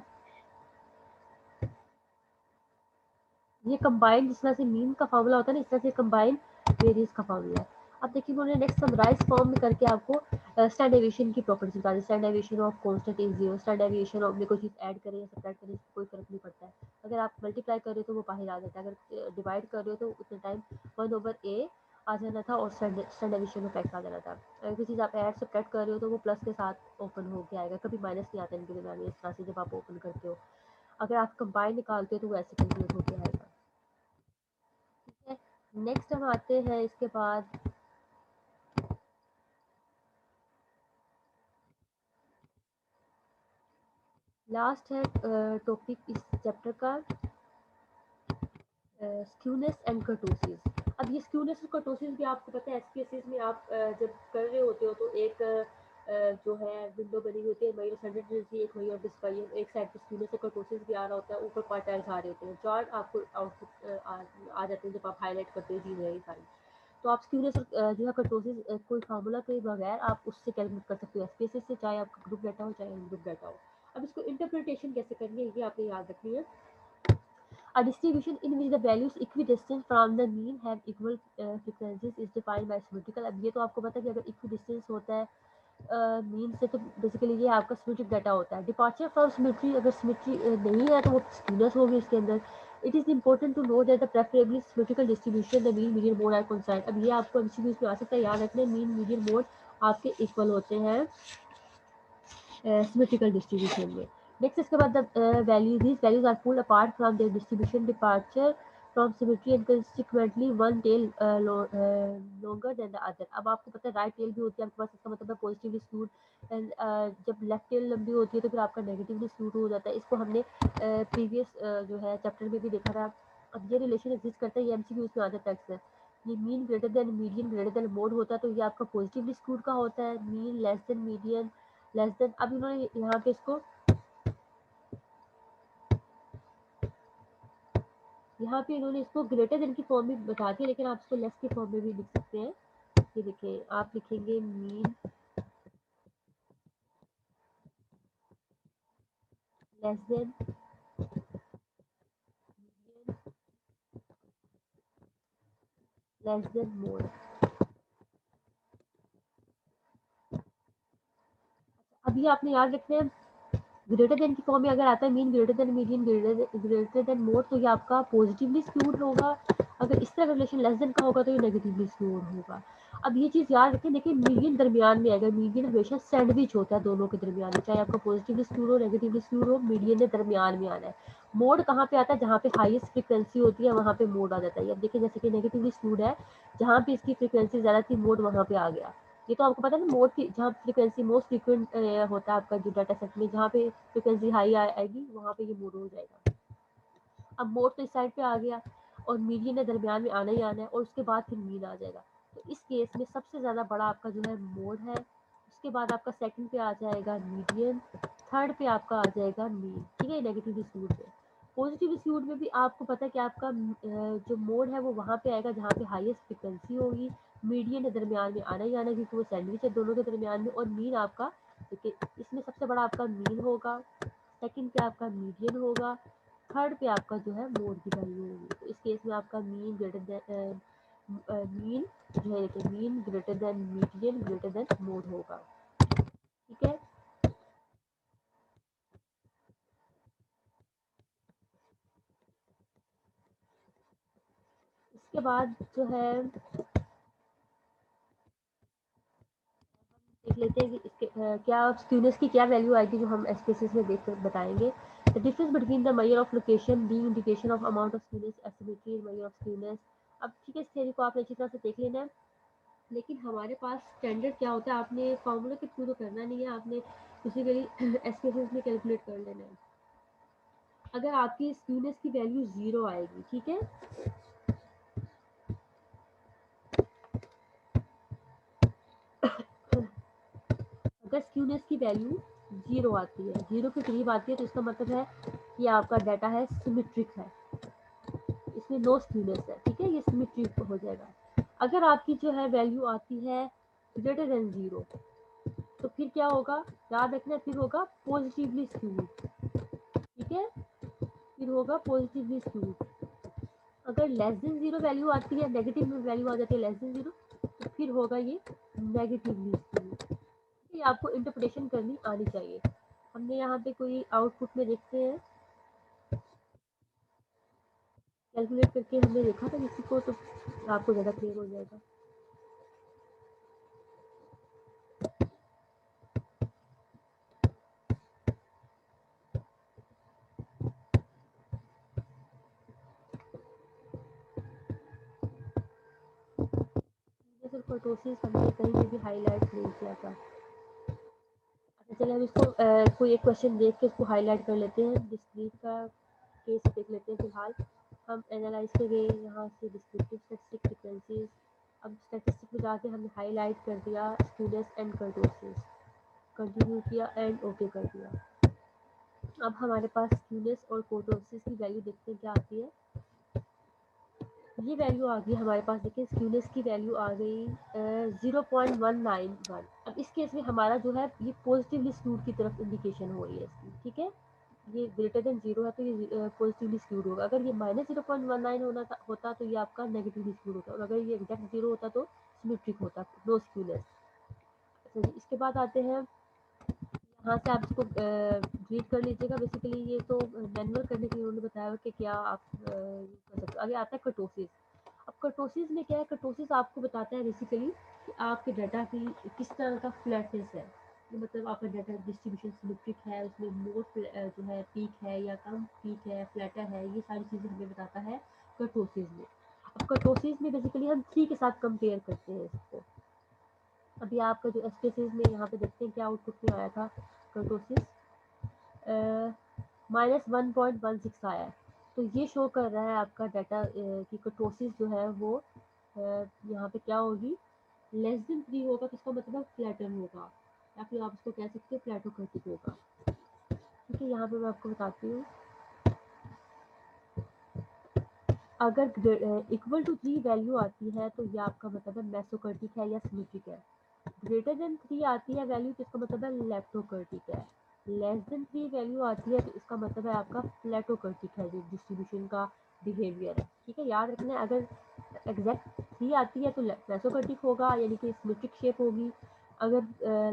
ये कंबाइंड, जिस तरह से मीन का फार्मूला होता है ना, इस तरह से कंबाइंड वेरियंस का फार्मूला है। अब देखिए उन्होंने नेक्स्ट समराइज फॉर्म में करके आपको स्टैंडर्डाइजेशन की प्रॉपर्टीज बता दी। Standardization of constant is zero, standardization of में कोई चीज़ ऐड करें या सब्ट्रैक्ट करें कोई फर्क नहीं पड़ता है। अगर आप मल्टीप्लाई कर रहे हो तो वो बाहर आ जाता है, अगर डिवाइड कर रहे हो तो उतने टाइम 1/a आ जाना था और स्टैंडर्डाइजेशन इफेक्ट आ जाना था। अगर कोई चीज़ आप ऐड सब्ट्रैक्ट कर रहे हो तो वो प्लस के साथ ओपन होकर आएगा, कभी माइनस नहीं आता इनके दरमियान में, इस तरह से जब आप ओपन करते हो। अगर आप कंबाइन निकालते हो तो वो ऐसे कंप्लीट होकर आएगा। नेक्स्ट हम आते हैं इसके बाद लास्ट है टॉपिक इस चैप्टर का, स्क्यूनेस एंड कर्टोसिस। अब ये स्क्यूनेस और कर्टोसिस भी आपको पता है एसपीएससी में आप जब कर रहे होते हो तो एक जो है विंडो बनी हुई होती है, मई सेंटेंस एक मई और डिस्पाई, एक साइड पे स्क्यूनेस और कर्टोसिस भी आ रहा होता है, ऊपर क्वार्टाइल्स आ रहे होते हैं, चार्ट आपको आउटपुट आ जाते हैं जब आप हाईलाइट करते हो चीज़ है सारी। तो आप स्क्यूनेस जो है कर्टोसिस कोई फार्मूला के बगैर आप उससे कैलकुलेट कर सकते हो एसपीएससी से, चाहे आपका ग्रुप डाटा हो चाहे ग्रुप डाटा हो। अब इसको इंटरप्रिटेशन कैसे करनी है ये आपने याद रखनी है। A distribution in which the values equidistant from the mean have equal frequencies is defined by symmetrical। अब ये तो आपको पता है कि अगर equidistance होता है मीन से तो बेसिकली ये आपका सिमेट्रिक डाटा होता है। डिपार्चर फ्रॉम सिमेट्री, अगर सिमेट्री नहीं है तो वो स्क्यूनेस होगी इसके अंदर। It is important to know that the preferably symmetrical distribution the mean median mode are constant. अब ये आपको एमसीक्यूज में आ सकता है, याद रखना मीन मीडियन मोड आपके इक्वल होते हैं सिमेट्रिकल डिस्ट्रीब्यूशन में। नेक्स्ट इसके बाद the value these values are pulled apart from their distribution departure from symmetry and consequently one tail longer than the other. अब आपको पता है राइट टेल भी होती है आपके पास, इसका मतलब है पॉजिटिवली स्क्यूड, एंड जब लेफ्ट टेल लंबी होती है तो फिर आपका नेगेटिवली स्क्यूड हो जाता है। इसको हमने प्रीवियस जो है चैप्टर में भी देखा था। अब ये रिलेशन एग्जिस्ट करता है, ये एमसीक्यूज में आ जाता है अक्सर। ये mean greater than median greater than mode होता है, तो ये आपका पॉजिटिवली स्क्यूड का होता है, mean less than median less than. अब इन्होंने यहाँ पे इसको ग्रेटर देन की फॉर्म में बता दिया, लेकिन आप इसको लेस की फॉर्म में भी लिख सकते हैं। ये देखिए आप लिखेंगे mean less than less than mode. अभी आपने याद रखना है ग्रेटर देन की फॉर्म में अगर आता है mean greater than median greater than mode, तो ये आपका पॉजिटिवली स्क्यूड होगा। अगर इस तरह का रिलेशन लेस देन का होगा तो ये नेगेटिवली स्क्यूड होगा। अब ये चीज़ याद रखें, देखिए मीडियन दरमियान में आएगा, मीडियन हमेशा सैंडविच होता है दोनों के दरमियान में, चाहे आपका पॉजिटिवली स्क्यूड हो नेगेटिवली स्क्यूड हो, मीडियन ने दरमियान में आना है। मोड कहाँ पे आता है, जहाँ पे हाईएस्ट फ्रीक्वेंसी होती है वहाँ पे मोड आ जाता है। अब देखिए जैसे कि नेगेटिवली स्क्यूड है, जहाँ पे इसकी फ्रीक्वेंसी ज़्यादा थी मोड वहाँ पे आ गया। ये तो आपको पता है ना, मोड की जहाँ फ्रीक्वेंसी मोस्ट फ्रीक्वेंट होता है आपका जो डाटा सेट में, जहाँ पे फ्रीक्वेंसी हाई आएगी वहाँ पे ये मोड हो जाएगा। अब मोड तो इस साइड पे आ गया और मीडियन है दरमियान में आना ही आना है, और उसके बाद फिर मीन आ जाएगा। तो इस केस में सबसे ज़्यादा बड़ा आपका जो है मोड है, उसके बाद आपका सेकंड पे आ जाएगा मीडियन, थर्ड पे आपका आ जाएगा मीन। ठीक है, नेगेटिव स्क्यूड में। पॉजिटिव स्क्यूड में भी आपको पता है कि आपका जो मोड है वो वहाँ पे आएगा जहाँ पे हाईएस्ट फ्रिक्वेंसी होगी, मीडियन है दरमियान में आना ही आना क्योंकि वो सैंडविच है दोनों के दरमियान में, और मीन आपका, देखिए इसमें सबसे बड़ा आपका मीन होगा, सेकंड पे आपका मीडियन होगा, थर्ड पे आपका जो है मोड की वैल्यू होगी। तो इस केस में आपका मीन ग्रेटर देन मीन जो है, देखिए mean greater than median greater than mode होगा। ठीक है, इसके बाद जो है देख लेते हैं कि इसके क्या स्क्यूनेस की क्या वैल्यू आएगी, जो हम एसपीएसएस में देख कर बताएंगे। The difference between the measure of location being indication of amount of skewness, asymmetry measure of skewness. अब ठीक है, इस थ्योरी को आपने अच्छी तरह से देख लेना है, लेकिन हमारे पास स्टैंडर्ड क्या होता है, आपने फार्मूला के थ्रू तो करना नहीं है, आपने बेसिकली एसपीएसएस में कैलकुलेट कर लेना है। अगर आपकी स्क्यूनेस की वैल्यू 0 आएगी, ठीक है, अगर स्क्यूनेस की वैल्यू 0 आती है, 0 के करीब आती है, तो इसका मतलब है कि आपका डाटा है सिमेट्रिक है, इसमें नो स्क्यूनेस है। ठीक है, ये सिमेट्रिक हो जाएगा। अगर आपकी जो है वैल्यू आती है ग्रेटर देन 0, तो फिर क्या होगा, याद रखना, फिर होगा पॉजिटिवली स्क्यूड। ठीक है, फिर होगा पॉजिटिवली स्क्यूड। अगर लेस देन 0 वैल्यू आती है, नेगेटिव में वैल्यू आ जाती है लेस देन 0, तो फिर होगा ये नेगेटिवली स्क्यूड। ये आपको इंटरप्रिटेशन करनी आनी चाहिए। हमने यहाँ पे कोई आउटपुट में देखते हैं, कैलकुलेट करके हमने देखा था किसी को, तो आपको ज़्यादा क्लियर हो जाएगा। जैसे कर्टोसिस हमने कहीं पे भी हाईलाइट नहीं किया था। अच्छा चलिए हम इसको कोई एक क्वेश्चन देख के इसको हाईलाइट कर लेते हैं। डिस्क्रीट का केस देख लेते हैं फिलहाल। हम एनालाइज पे गए, यहाँ से डिस्क्रिप्टिव स्टैटिस्टिक फ्रीक्वेंसीज। अब स्टैटिस्टिक में जाके हमने हाईलाइट कर दिया स्क्यूनेस एंड कर्टोसिस, कंटिन्यू किया एंड ओके कर दिया। अब हमारे पास स्क्यूनेस और कर्टोसिस की वैल्यू देखते हैं क्या आती है। ये वैल्यू आ गई हमारे पास, देखिए स्क्यूनेस की वैल्यू आ गई 0.191। अब इस केस में हमारा जो है ये पॉजिटिवली स्क्यूड की तरफ इंडिकेशन हो रही है इसकी। ठीक है, ये ग्रेटर देन 0 है तो ये पॉजिटिवली स्क्यूड होगा। अगर ये माइनस 0.19 होता तो ये आपका नेगेटिवली स्क्यूड होता, और अगर ये एग्जैक्ट 0 होता तो सिमेट्रिक होता, नो स्क्यूनेस। अच्छा इसके बाद आते हैं, यहाँ से आप इसको रीड कर लीजिएगा। बेसिकली ये तो मैनुअल करने के लिए उन्होंने बताया कि क्या आप कर सकते हो। आगे आता है कर्टोसिस। अब कर्टोसिस में क्या है, कर्टोसिस आपको बताता है बेसिकली कि आपके डाटा की किस तरह का फ्लैटनेस है, मतलब आपका डाटा डिस्ट्रीब्यूशन सिमेट्रिक है, उसमें मोर जो है पीक है या कम पीक है, फ्लैटर है, ये सारी चीज़ें हमें बताता है कर्टोसिस में। अब कर्टोसिस में बेसिकली हम 3 के साथ कंपेयर करते हैं इसको। अभी आपका जो एसपीएसएस में यहाँ पे देखते हैं क्या आउटपुट में आया था, कर्टोसिस -1.16 आया है। तो ये शो कर रहा है आपका डाटा कि कर्टोसिस जो है वो यहाँ पे क्या होगी, लेस देन 3 होगा, तो इसका मतलब फ्लैटन होगा, या फिर आप इसको कह सकते हो प्लेटोकर्टिक होगा। ठीक है, यहाँ पे मैं आपको बताती हूँ, अगर इक्वल टू 3 वैल्यू आती है तो ये आपका मतलब है मेसोकर्टिक है या सिमेट्रिक है। ग्रेटर देन 3 आती है वैल्यू तो इसका मतलब है लेप्टोकर्टिक है। लेस देन 3 वैल्यू आती है तो इसका मतलब है आपका प्लेटोकर्टिक है, जो डिस्ट्रीब्यूशन का बिहेवियर है। ठीक है, याद रखना है, अगर एग्जैक्ट 3 आती है तो मेसोकर्टिक होगा, यानी कि सिमेट्रिक शेप होगी। अगर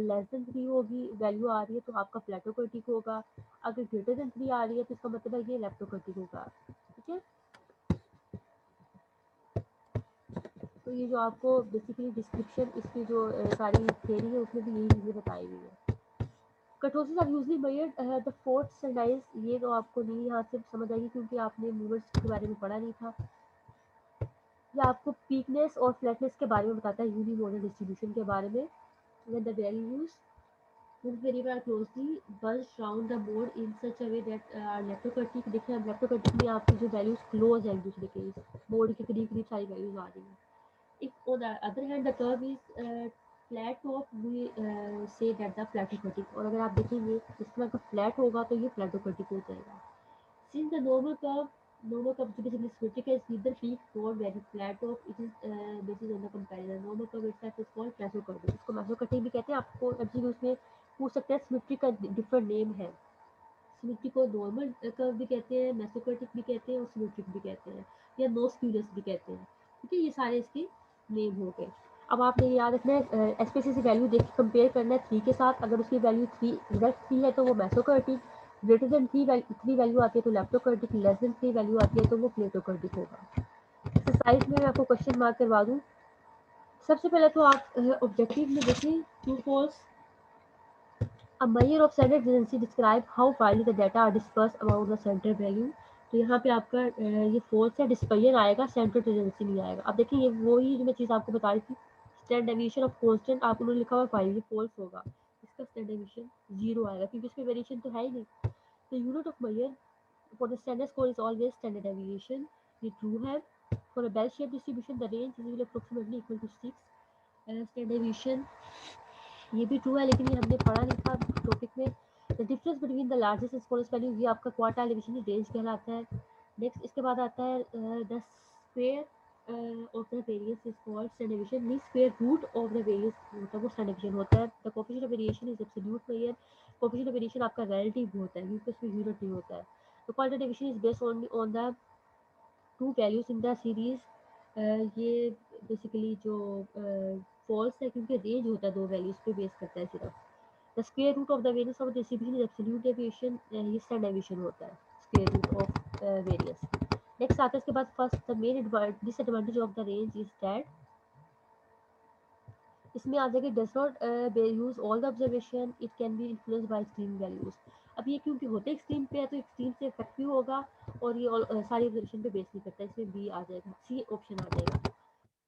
लेस देन 3 होगी वैल्यू आ रही है तो आपका प्लेटोकर्टिक होगा। अगर ग्रेटर देन 3 आ रही है तो इसका मतलब है ये लेप्टोकर्टिक होगा। ठीक है, तो ये जो आपको बेसिकली डिस्क्रिप्शन इसकी जो सारी थ्योरी है उसमें भी यही चीज़ें बताई हुई है। Kurtosis are usually measured the fourth standardize, ये तो आपको नहीं यहाँ से समझ आएगी क्योंकि आपने मूवमेंट्स के बारे में पढ़ा नहीं था। ये आपको पीकनेस और फ्लैटनेस के बारे में बताता है, यूनिमोडल डिस्ट्रीब्यूशन के बारे में। When the values very are closely bunched round the board in such a way that lactoferric, देखिए अब lactoferric में आपकी जो वैल्यूज क्लोज है एक दूसरे के, इस बोर्ड के करीब करीब सारी वैल्यूज आ रही हैं। If on the other hand the curve is flat top, we say that the plateauferric, और अगर आप देखेंगे इस तरह का फ्लैट होगा तो ये plateauferric हो जाएगा। Since the normal curve basically symmetrical is neither peak nor very flat top, it is basis on the comparison. Normal curve itself is called mesocurtic. इसको mesocurtic भी कहते हैं। आपको एमसीक्यूज में पूछ सकते हैं, सिमेट्री का डिफरेंट नेम है। सिमेट्री को नॉर्मल कर्व भी कहते हैं, मेसोकर्टिक भी कहते हैं और सिमेट्रिक भी कहते हैं, या नो स्क्यूनेस भी कहते हैं। ठीक है, ये सारे इसके नेम हो गए। अब आपने ये याद रखना है, एसपीसी की वैल्यू देख के कंपेयर करना है 3 के साथ। अगर उसकी वैल्यू 3 एग्जैक्ट 3 है तो वो मेसोकर्टिक, ग्रेटर देन 3 वैल्यू आती है तो लेप्टोकर्टिक, लेस देन 3 वैल्यू आती है तो वो प्लेटोकर्टिक होगा। एक्सरसाइज में मैं आपको क्वेश्चन मार्क करवा दूँ। सबसे पहले तो आप ऑब्जेक्टिव में देखिए, true false. A measure of standard deviation describe how widely the data are dispersed about the center value। तो यहाँ पे आपका ये फॉल्स है, डिस्पर्जन आएगा, सेंटर टेंडेंसी नहीं आएगा। अब देखिए ये वही जो मैं चीज़ आपको बता रही थी, स्टैंडर्ड डेविएशन ऑफ कांस्टेंट आप उन्होंने लिखा हुआ 5, ये फॉल्स होगा, इसका स्टैंडर्ड डेविएशन 0 आएगा क्योंकि इसमें वेरिएशन तो है ही नहीं। The unit of measure for the standard score is always standard deviation, ये ट्रू है। For a bell shaped distribution the range is approximately equal to 6, standard deviation ये भी ट्रू है, लेकिन ये हमने पढ़ा नहीं था टॉपिक में। The difference between the largest and smallest value, ये आपका क्वार्टाइल डिवीजन रेंज कहलाता है। नेक्स्ट इसके बाद आता है the square of the variance is called standard deviation, mean square root of the variance होता है वो स्टैंडर्ड डेविएशन होता है। The coefficient of variation is absolute measure, coefficient of variation आपका रिलेटिव होता है क्योंकि उसमें यूनिट नहीं होता है। The quantitative deviation is based on the two values in the series, ये बेसिकली जो फॉल्स है क्योंकि रेंज होता है दो वैल्यूज पे बेस करता है सिर्फ। The square root of the variance of distribution is absolute deviation, ये स्टैंडर्ड डेविएशन होता है square root of variance. Next आता है इसके बाद first the main disadvantage of the range is that, इसमें आ जाएगा does not use all the observation, it can be influenced by extreme values. अब ये क्योंकि होते एक्सट्रीम पे है तो एक्सट्रीम से इफेक्टिव होगा और ये सारी ऑब्जर्वेशन पे बेस नहीं करता, इसमें बी आ जाएगा, सी ऑप्शन आ जाएगा।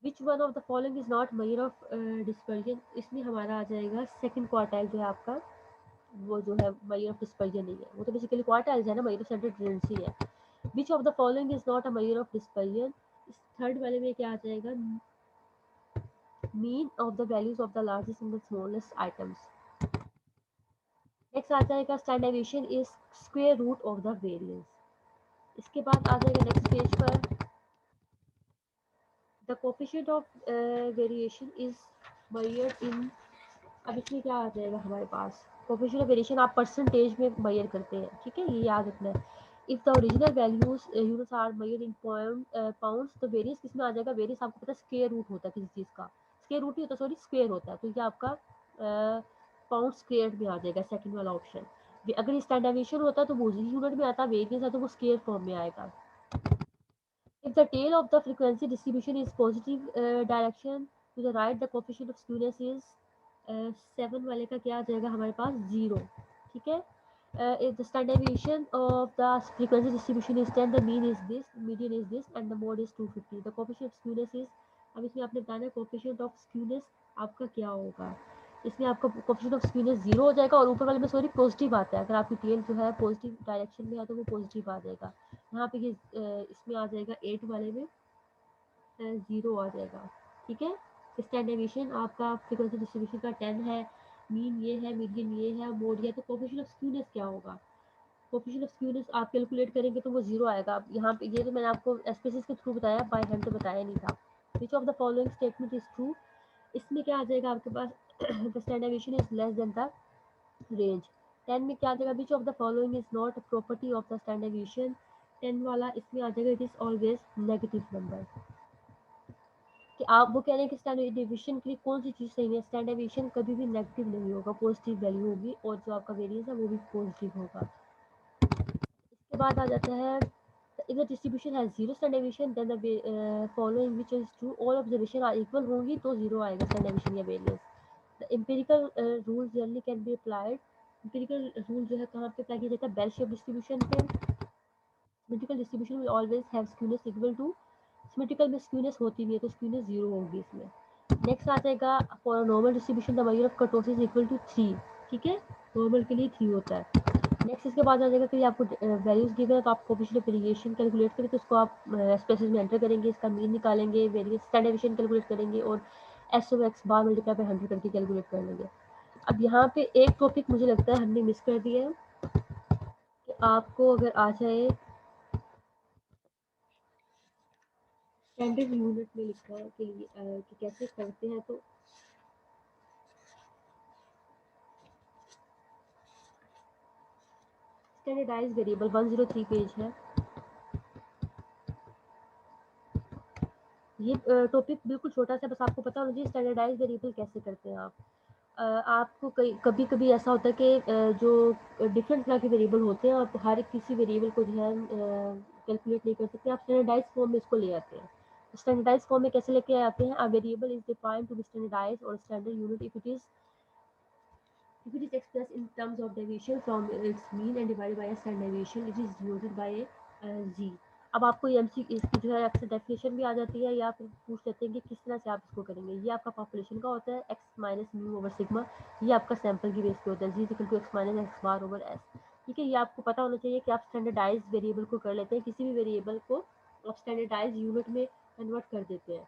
Which one of the following is not major of dispersion, इसमें हमारा आ जाएगा सेकंड क्वार्टाइल जो है आपका, वो जो है मेजर ऑफ डिस्पर्जन नहीं है, वो तो बेसिकली क्वार्टाइल्स है ना, मेजर ऑफ सेंट्रल टेंडेंसी है। Which of the following is not a measure of dispersion, इस थर्ड वाले में क्या आ जाएगा, mean of the values of the largest and the smallest items. Next आ जाएगा standard deviation is square root of the variance. इसके बाद आ जाएगा नेक्स्ट पेज पर the coefficient of variation is measured in, अब इसमें क्या आ जाएगा हमारे पास, कोएफिशिएंट ऑफ वेरिएशन आप परसेंटेज में मेजर करते हैं, ठीक है, ये याद रखना है। If the original values units are measured in pounds, तो वेरियंस किस में आ जाएगा, वेरियंस आपको पता है स्क्वायर रूट होता है किसी चीज़ का, स्क्वायर रूट नहीं होता सॉरी, स्क्वायर होता है, तो ये आपका पाउंड स्क्वायर में आ जाएगा सेकंड वाला ऑप्शन। अगर स्टैंडर्ड डेविएशन होता तो वो यूनिट में आता, वेरियंस है तो वो स्क्वायर फॉर्म में आएगा। If the tail of the frequency distribution is positive direction to the right, the coefficient of skewness is 7 वाले का क्या आ जाएगा हमारे पास 0, ठीक है। If the standard deviation of the frequency distribution is 10, the mean is this, median is this, and the mode is 250. The coefficient of skewness is, अब इसमें आपने बताना है coefficient of skewness आपका क्या होगा, इसमें आपका कोएफिशिएंट ऑफ स्क्यूनेस 0 हो जाएगा और ऊपर वाले में सॉरी पॉजिटिव आता है, अगर आपकी टेल जो है पॉजिटिव डायरेक्शन में है तो वो पॉजिटिव आ जाएगा। यहाँ पे ये इसमें आ जाएगा 8 वाले में 0 आ जाएगा, ठीक है। स्टैंडर्ड डेविएशन आपका फ्रीक्वेंसी डिस्ट्रीब्यूशन का 10 है, मीन ये है, मीडियन ये है, मोड ये, तो कोएफिशिएंट ऑफ स्क्यूनेस क्या होगा, कोएफिशिएंट ऑफ स्क्यूनेस आप कैलकुलेट करेंगे तो वो 0 आएगा। अब यहाँ पे ये तो मैंने आपको एसपीसीस के थ्रू बताया, बाय हैंड तो बताया नहीं था। Which of the following statement is true, इसमें क्या आ जाएगा आपके पास the standard deviation is less than the range. 10 में क्या आ जाएगा, which of the following is not property of the standard deviation, 10 वाला इसमें आ जाएगा it is always negative number, कि आप वो कह रहे हैं कि स्टैंडर्ड डेविएशन के लिए कौन सी चीज़ सही है, स्टैंडर्ड डेविएशन कभी भी नेगेटिव नहीं होगा, पॉजिटिव वैल्यू होगी और जो आपका वेरिएंस है वो भी पॉजिटिव होगा। इसके बाद आ जाता है if the distribution has zero standard deviation then the following which is true, all observation are equal होंगी तो 0 आएगा standard deviation या variance। The empirical rules generally can be applied empirical rule जो है कहाँ पे अप्लाई किया जाता है, बेल शेप डिस्ट्रीब्यूशन पे। Symmetrical distribution will always have skewness equal to, symmetrical में स्क्यूनेस होती नहीं है तो स्क्यूनेस 0 होगी इसमें। नेक्स्ट आ जाएगा for normal distribution the measure of kurtosis equal to 3, ठीक है, नॉर्मल के लिए 3 होता है। नेक्स्ट इसके बाद आ जाएगा कि आपको वैल्यूज गिवन है तो आप कोएफिशिएंट ऑफ वेरिएशन कैलकुलेट करें तो उसको आप स्पेसेस में एंटर करेंगे, इसका मीन निकालेंगे, वेरिएंस स्टैंडर्ड डेविएशन कैलकुलेट करेंगे और S of x bar multiply by 100 करके कैलकुलेट कर लेंगे। अब यहाँ पे एक टॉपिक मुझे लगता है हमने मिस कर दिया है कि आपको अगर आ जाए स्टैंडर्ड यूनिट में लिखा है कि कैसे करते हैं, तो स्टैंडर्डाइज वेरिएबल 103 पेज है। ये टॉपिक बिल्कुल छोटा सा, बस आपको पता होना चाहिए स्टैंडर्डाइज वेरिएबल कैसे करते हैं आप। आपको कभी कभी ऐसा होता है कि जो डिफरेंट तरह के वेरिएबल होते हैं, आप हर किसी वेरिएबल को जो है कैलकुलेट नहीं कर सकते, आप स्टैंडर्डाइज फॉर्म में इसको ले आते हैं। स्टैंडर्डाइज फॉर्म में कैसे लेके आते हैं, a variable is defined to be standardize or standard unit if it is expressed in terms of deviation from its mean and divided by a standard deviation, it is denoted by a z। अब आपको ये MC इसकी जो है अक्सर definition भी आ जाती है या फिर पूछ लेते हैं कि किस तरह से आप इसको करेंगे। ये आपका पॉपुलेशन का होता है X minus mu over sigma, ये आपका सैंपल की बेस पे होता है Z equal to X minus X bar over S. ठीक है, ये आपको पता होना चाहिए कि आप स्टैंडर्डाइज वेरिएबल को कर लेते हैं, किसी भी वेरिएबल को आप स्टैंडर्डाइज यूनिट में कन्वर्ट कर देते हैं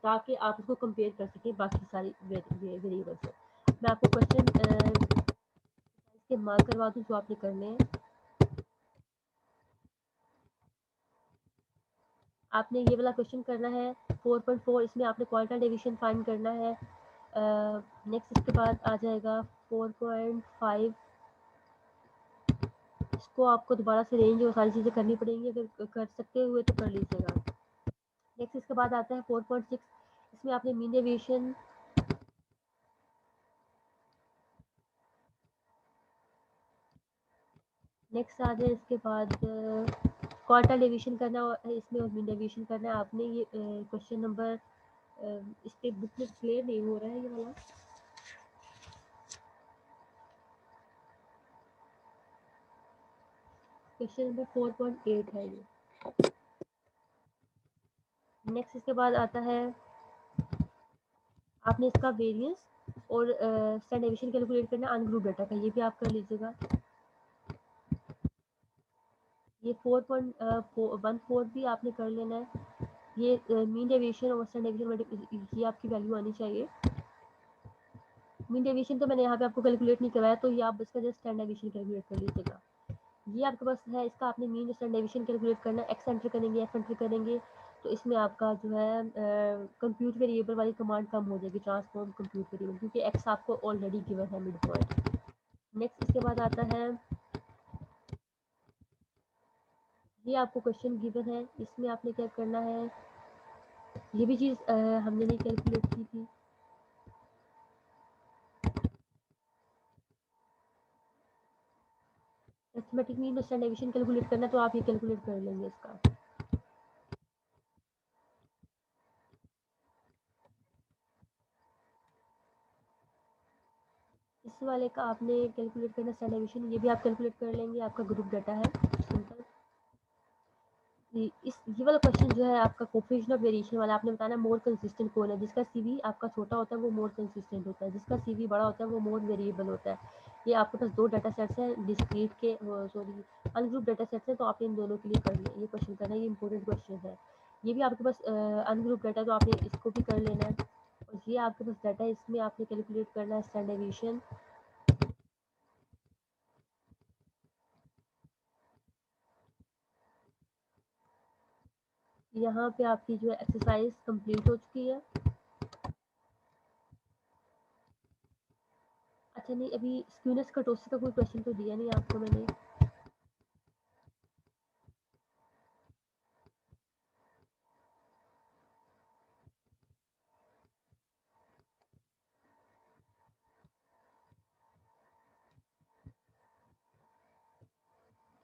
ताकि आप उसको कंपेयर कर सकें बाकी सारी वेरिएबल से। मैं आपको क्वेश्चन के मार्क करवा दूं जो आपने करने हैं। आपने ये वाला क्वेश्चन करना है 4.4, इसमें आपने क्वार्टर डिवीजन फाइंड करना है। नेक्स्ट इसके बाद आ जाएगा 4.5, इसको आपको दोबारा से रेंज और सारी चीज़ें करनी पड़ेंगी, अगर कर सकते हुए तो कर लीजिएगा। नेक्स्ट इसके बाद आता है 4.6, इसमें आपने मीन डेविएशन, नेक्स्ट आ जाए इसके बाद क्वार्टर डिवीजन करना है इसमें और मीन डेविएशन करना है आपने। ये क्वेश्चन नंबर इस पर बुक में क्लियर नहीं हो रहा है ये वाला, क्वेश्चन नंबर 4.8 है ये। नेक्स्ट इसके बाद आता है आपने इसका वेरिएंस और स्टैंडर्ड डेविएशन कैलकुलेट करना अनग्रुप डाटा का, ये भी आप कर लीजिएगा। ये 4.14 भी आपने कर लेना है। ये मीन डेविएशन और स्टैंडर्ड डेविएशन ये आपकी वैल्यू आनी चाहिए। मीन डेविएशन तो मैंने यहाँ पे आपको कैलकुलेट नहीं करवाया, तो ये आप इसका जस्ट स्टैंडर्ड डेविएशन कैलकुलेट कर लीजिएगा। ये आपके पास है, इसका आपने मीन स्टैंडर्ड डेविएशन कैलकुलेट करना है, एक्स एंटर करेंगे, एफ एंटर करेंगे, तो इसमें आपका जो है कंप्यूट वेरिएबल वाली कमांड कम हो जाएगी, ट्रांसफॉर्म कंप्यूट वेरिएबल, क्योंकि एक्स आपको ऑलरेडी गिवन है मिड पॉइंट। नेक्स्ट इसके बाद आता है ये आपको क्वेश्चन गिवन है, इसमें आपने क्या करना है, ये भी चीज़ हमने नहीं कैलकुलेट की थी। अरिथमेटिक मीन और स्टैंडर्ड डेविएशन कैलकुलेट करना, तो आप ये कैलकुलेट कर लेंगे इसका। इस वाले का आपने कैलकुलेट करना स्टैंडर्ड डेविएशन, ये भी आप कैलकुलेट कर लेंगे, आपका ग्रुप डाटा है सिंपल। ये वाला क्वेश्चन जो है आपका कोफिशिएंट ऑफ वेरिएशन वाला, आपने बताना मोर कंसिस्टेंट कौन है, जिसका सीवी आपका छोटा होता है वो मोर कंसिस्टेंट होता है, जिसका सीवी बड़ा होता है वो मोर वेरिएबल होता है। ये आपके पास दो डाटा सेट्स हैं डिस्क्रीट के, सॉरी अनग्रुप डाटा सेट्स हैं, तो आपने इन दोनों के लिए कर लिया ये क्वेश्चन करना है, ये इंपॉर्टेंट क्वेश्चन है। ये भी आपके पास अनग्रुप डाटा, तो आपने इसको भी कर लेना है। और ये आपके पास डाटा है, इसमें आपने कैलकुलेट करना है स्टैंडर्ड डेविएशन। यहाँ पे आपकी जो है एक्सरसाइज कंप्लीट हो चुकी है। अच्छा नहीं, अभी स्क्यूनेस कर्टोसिस का कोई क्वेश्चन तो दिया नहीं आपको मैंने।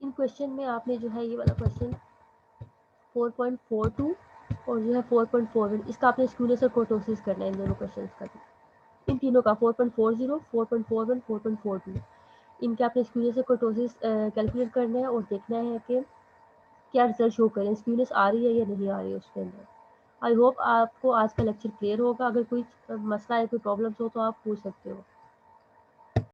इन क्वेश्चन में आपने जो है ये वाला क्वेश्चन 4.42 और जो है 4.41, इसका आपने स्क्यूनेस और कर्टोसिस करना है इन दोनों क्वेश्चंस का भी। इन तीनों का 4.40, 4.41, 4.42, इनके आपने स्क्यूनेस और कर्टोसिस कैलकुलेट करना है और देखना है कि क्या रिजल्ट शो करें, स्क्यूनेस आ रही है या नहीं आ रही है उसके अंदर। आई होप आपको आज का लेक्चर क्लियर होगा। अगर कोई मसला है, कोई प्रॉब्लम्स हो तो आप पूछ सकते हो।